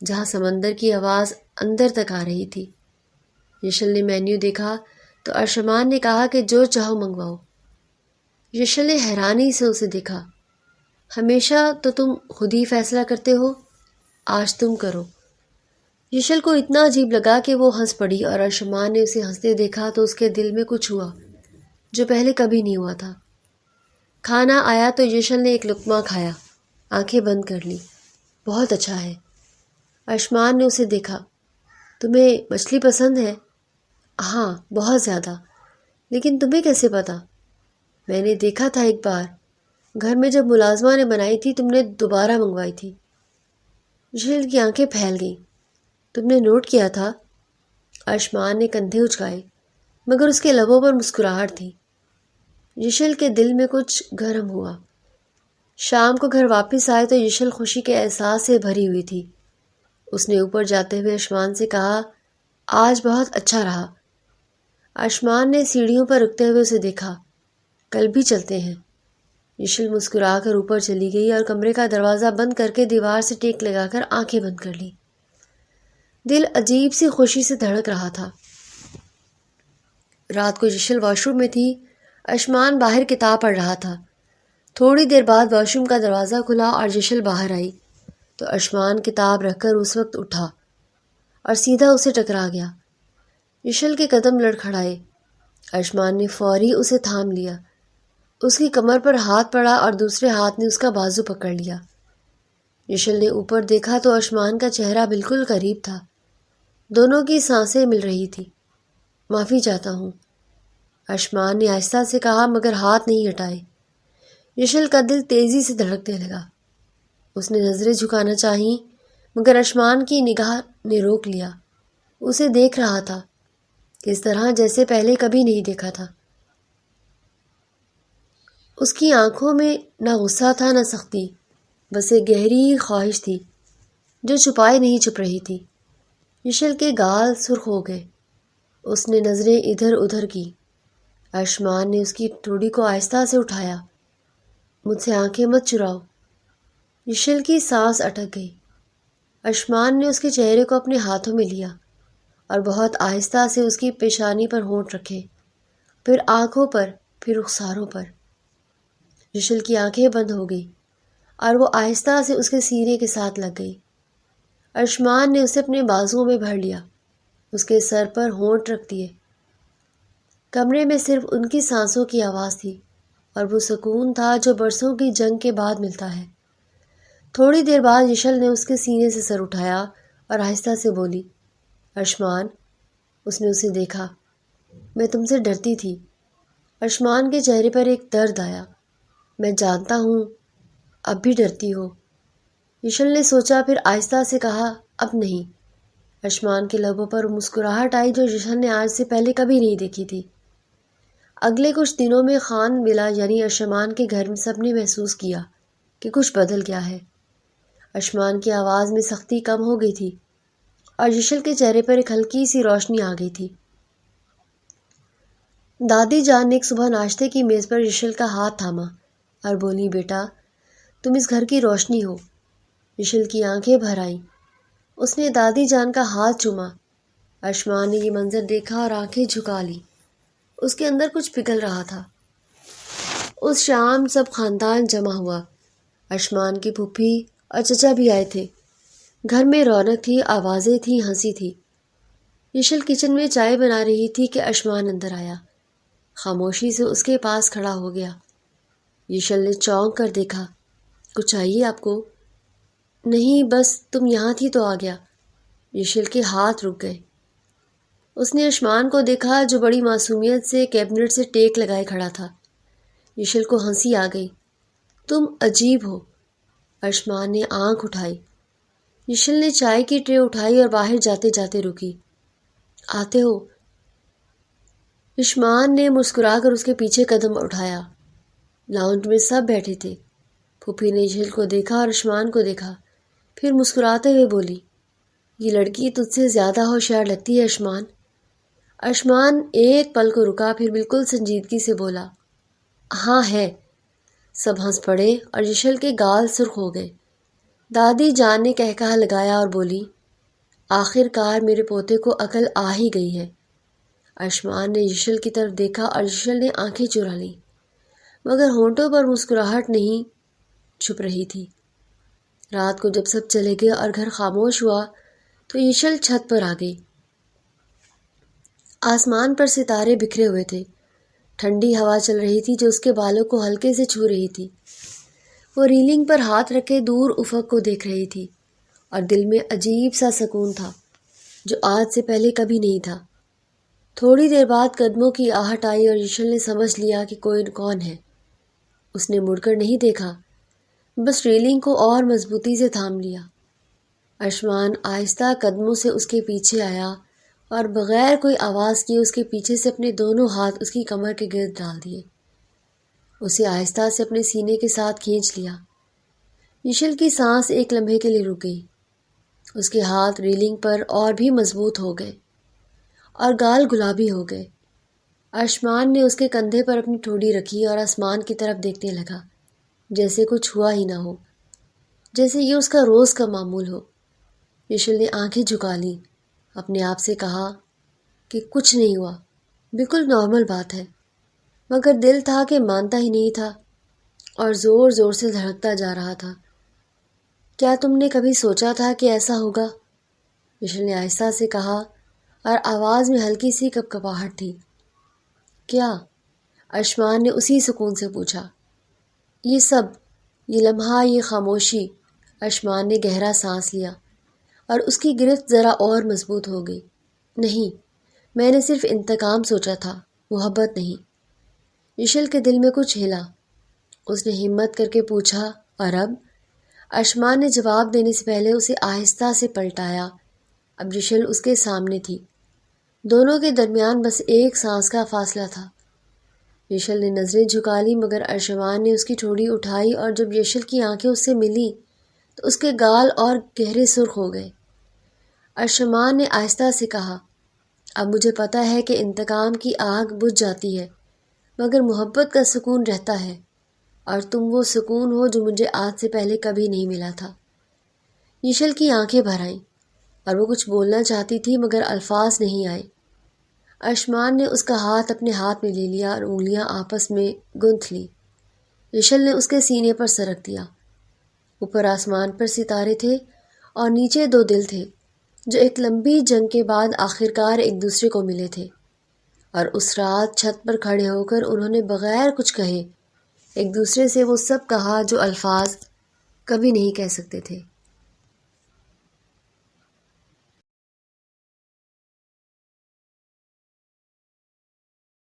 جہاں سمندر کی آواز اندر تک آ رہی تھی۔ یشل نے مینیو دیکھا تو ارشمان نے کہا کہ جو چاہو منگواؤ۔ یشل نے حیرانی سے اسے دیکھا۔ ہمیشہ تو تم خود ہی فیصلہ کرتے ہو، آج تم کرو۔ یشل کو اتنا عجیب لگا کہ وہ ہنس پڑی، اور ارشمان نے اسے ہنستے دیکھا تو اس کے دل میں کچھ ہوا جو پہلے کبھی نہیں ہوا تھا۔ کھانا آیا تو یشل نے ایک لقمہ کھایا، آنکھیں بند کر لی۔ بہت اچھا ہے۔ ارشمان نے اسے دیکھا۔ تمہیں مچھلی پسند ہے؟ ہاں، بہت زیادہ۔ لیکن تمہیں کیسے پتا؟ میں نے دیکھا تھا ایک بار، گھر میں جب ملازمہ نے بنائی تھی تم نے دوبارہ منگوائی تھی۔ یشل کی آنکھیں پھیل گئیں۔ تم نے نوٹ کیا تھا؟ ارشمان نے کندھے اچکائے، مگر اس کے لبوں پر مسکراہٹ تھی۔ یشل کے دل میں کچھ گرم ہوا۔ شام کو گھر واپس آئے تو یشل خوشی کے احساس سے بھری ہوئی تھی۔ اس نے اوپر جاتے ہوئے ارشمان سے کہا، آج بہت اچھا رہا۔ ارشمان نے سیڑھیوں پر رکتے ہوئے اسے دیکھا۔ کل بھی چلتے ہیں۔ یشل مسکرا کر اوپر چلی گئی اور کمرے کا دروازہ بند کر کے دیوار سے ٹیک لگا کر آنکھیں بند کر لی۔ دل عجیب سی خوشی سے دھڑک رہا تھا۔ رات کو یشل واش روم میں تھی، ارشمان باہر کتاب پڑھ رہا تھا۔ تھوڑی دیر بعد واش روم کا دروازہ کھلا اور یشل باہر آئی تو اشمان کتاب رکھ کر اس وقت اٹھا اور سیدھا اسے ٹکرا گیا۔ یشل کے قدم لڑکھڑائے۔ اشمان نے فوری اسے تھام لیا۔ اس کی کمر پر ہاتھ پڑا اور دوسرے ہاتھ نے اس کا بازو پکڑ لیا۔ یشل نے اوپر دیکھا تو اشمان کا چہرہ بالکل قریب تھا۔ دونوں کی سانسیں مل رہی تھی۔ معافی چاہتا ہوں، اشمان نے آہستہ سے کہا مگر ہاتھ نہیں ہٹائے۔ یشل کا دل تیزی سے دھڑکنے لگا۔ اس نے نظریں جھکانا چاہی مگر اشمان کی نگاہ نے روک لیا۔ اسے دیکھ رہا تھا، اس طرح جیسے پہلے کبھی نہیں دیکھا تھا۔ اس کی آنکھوں میں نہ غصہ تھا نہ سختی، بس ایک گہری خواہش تھی جو چھپائے نہیں چھپ رہی تھی۔ یشل کے گال سرخ ہو گئے۔ اس نے نظریں ادھر ادھر کی۔ اشمان نے اس کی ٹھوڑی کو آہستہ سے اٹھایا۔ مجھ سے آنکھیں مت چراؤ۔ یشل کی سانس اٹک گئی۔ اشمان نے اس کے چہرے کو اپنے ہاتھوں میں لیا اور بہت آہستہ سے اس کی پیشانی پر ہونٹ رکھے، پھر آنکھوں پر، پھر رخساروں پر۔ یشل کی آنکھیں بند ہو گئی اور وہ آہستہ سے اس کے سینے کے ساتھ لگ گئی۔ اشمان نے اسے اپنے بازوؤں میں بھر لیا، اس کے سر پر ہونٹ رکھ دیے۔ کمرے میں صرف ان کی سانسوں کی آواز تھی اور وہ سکون تھا جو برسوں کی جنگ کے بعد ملتا ہے۔ تھوڑی دیر بعد یشل نے اس کے سینے سے سر اٹھایا اور آہستہ سے بولی، اشمان۔ اس نے اسے دیکھا۔ میں تم سے ڈرتی تھی۔ اشمان کے چہرے پر ایک درد آیا۔ میں جانتا ہوں، اب بھی ڈرتی ہو۔ یشل نے سوچا، پھر آہستہ سے کہا، اب نہیں۔ اشمان کے لبوں پر مسکراہٹ آئی جو یشل نے آج سے پہلے کبھی نہیں دیکھی تھی۔ اگلے کچھ دنوں میں خان بلا یعنی اشمان کے گھر میں سب نے محسوس کیا کہ کچھ بدل گیا ہے۔ اشمان کی آواز میں سختی کم ہو گئی تھی اور یشل کے چہرے پر ایک ہلکی سی روشنی آ گئی تھی۔ دادی جان نے ایک صبح ناشتے کی میز پر یشل کا ہاتھ تھاما اور بولی، بیٹا تم اس گھر کی روشنی ہو۔ یشل کی آنکھیں بھر آئیں۔ اس نے دادی جان کا ہاتھ چوما۔ اشمان نے یہ منظر دیکھا اور آنکھیں جھکا لی۔ اس کے اندر کچھ پگھل رہا تھا۔ اس شام سب خاندان جمع ہوا۔ اشمان کی پھوپھی اور چچا بھی آئے تھے۔ گھر میں رونق تھی، آوازیں تھیں، ہنسی تھی۔ یشل کچن میں چائے بنا رہی تھی کہ اشمان اندر آیا۔ خاموشی سے اس کے پاس کھڑا ہو گیا۔ یشل نے چونک کر دیکھا۔ کچھ چاہیے آپ کو؟ نہیں، بس تم یہاں تھی تو آ گیا۔ یشل کے ہاتھ رک گئے۔ اس نے اشمان کو دیکھا جو بڑی معصومیت سے کیبنٹ سے ٹیک لگائے کھڑا تھا۔ یشل کو ہنسی آ گئی۔ تم عجیب ہو۔ اشمان نے آنکھ اٹھائی۔ یشل نے چائے کی ٹرے اٹھائی اور باہر جاتے جاتے رکی۔ آتے ہو؟ اشمان نے مسکرا کر اس کے پیچھے قدم اٹھایا۔ لاؤنج میں سب بیٹھے تھے۔ پھوپھی نے یشل کو دیکھا اور اشمان کو دیکھا، پھر مسکراتے ہوئے بولی، یہ لڑکی تجھ سے زیادہ ہوشیار لگتی ہے اشمان۔ اشمان ایک پل کو رکا، پھر بالکل سنجیدگی سے بولا، ہاں ہے۔ سب ہنس پڑے اور یشل کے گال سرخ ہو گئے۔ دادی جان نے کہکہا لگایا اور بولی، آخر کار میرے پوتے کو عقل آ ہی گئی ہے۔ اشمان نے یشل کی طرف دیکھا اور یشل نے آنکھیں چرا لیں، مگر ہونٹوں پر مسکراہٹ نہیں چھپ رہی تھی۔ رات کو جب سب چلے گئے اور گھر خاموش ہوا تو یشل چھت پر آ گئی۔ آسمان پر ستارے بکھرے ہوئے تھے۔ ٹھنڈی ہوا چل رہی تھی جو اس کے بالوں کو ہلکے سے چھو رہی تھی۔ وہ ریلنگ پر ہاتھ رکھے دور افق کو دیکھ رہی تھی اور دل میں عجیب سا سکون تھا جو آج سے پہلے کبھی نہیں تھا۔ تھوڑی دیر بعد قدموں کی آہٹ آئی اور یشل نے سمجھ لیا کہ کوئی کون ہے۔ اس نے مڑ کر نہیں دیکھا، بس ریلنگ کو اور مضبوطی سے تھام لیا۔ اشمان آہستہ قدموں سے اس کے پیچھے آیا اور بغیر کوئی آواز کیے اس کے پیچھے سے اپنے دونوں ہاتھ اس کی کمر کے گرد ڈال دیے۔ اسے آہستہ سے اپنے سینے کے ساتھ کھینچ لیا۔ یشل کی سانس ایک لمحے کے لیے رک گئی۔ اس کے ہاتھ ریلنگ پر اور بھی مضبوط ہو گئے اور گال گلابی ہو گئے۔ اشمان نے اس کے کندھے پر اپنی ٹھوڑی رکھی اور آسمان کی طرف دیکھنے لگا، جیسے کچھ ہوا ہی نہ ہو، جیسے یہ اس کا روز کا معمول ہو۔ یشل نے آنکھیں جھکا لیں، اپنے آپ سے کہا کہ کچھ نہیں ہوا، بالکل نارمل بات ہے، مگر دل تھا کہ مانتا ہی نہیں تھا اور زور زور سے دھڑکتا جا رہا تھا۔ کیا تم نے کبھی سوچا تھا کہ ایسا ہوگا؟ یشل نے آہستہ سے کہا اور آواز میں ہلکی سی کپکپاہٹ تھی۔ کیا؟ ارشمان نے اسی سکون سے پوچھا۔ یہ سب، یہ لمحہ، یہ خاموشی۔ ارشمان نے گہرا سانس لیا اور اس کی گرفت ذرا اور مضبوط ہو گئی۔ نہیں، میں نے صرف انتقام سوچا تھا، محبت نہیں۔ یشل کے دل میں کچھ ہلا۔ اس نے ہمت کر کے پوچھا، اور اب؟ ارشمان نے جواب دینے سے پہلے اسے آہستہ سے پلٹایا۔ اب یشل اس کے سامنے تھی۔ دونوں کے درمیان بس ایک سانس کا فاصلہ تھا۔ یشل نے نظریں جھکا لی مگر ارشمان نے اس کی ٹھوڑی اٹھائی اور جب یشل کی آنکھیں اس سے ملی تو اس کے گال اور گہرے سرخ ہو گئے۔ ارشمان نے آہستہ سے کہا، اب مجھے پتہ ہے کہ انتقام کی آگ بجھ جاتی ہے مگر محبت کا سکون رہتا ہے، اور تم وہ سکون ہو جو مجھے آج سے پہلے کبھی نہیں ملا تھا۔ یشل کی آنکھیں بھر آئیں اور وہ کچھ بولنا چاہتی تھی مگر الفاظ نہیں آئے۔ ارشمان نے اس کا ہاتھ اپنے ہاتھ میں لے لیا اور انگلیاں آپس میں گتھ لی۔ یشل نے اس کے سینے پر سر رکھ دیا۔ اوپر آسمان پر ستارے تھے اور نیچے دو دل تھے جو ایک لمبی جنگ کے بعد آخرکار ایک دوسرے کو ملے تھے، اور اس رات چھت پر کھڑے ہو کر انہوں نے بغیر کچھ کہے ایک دوسرے سے وہ سب کہا جو الفاظ کبھی نہیں کہہ سکتے تھے۔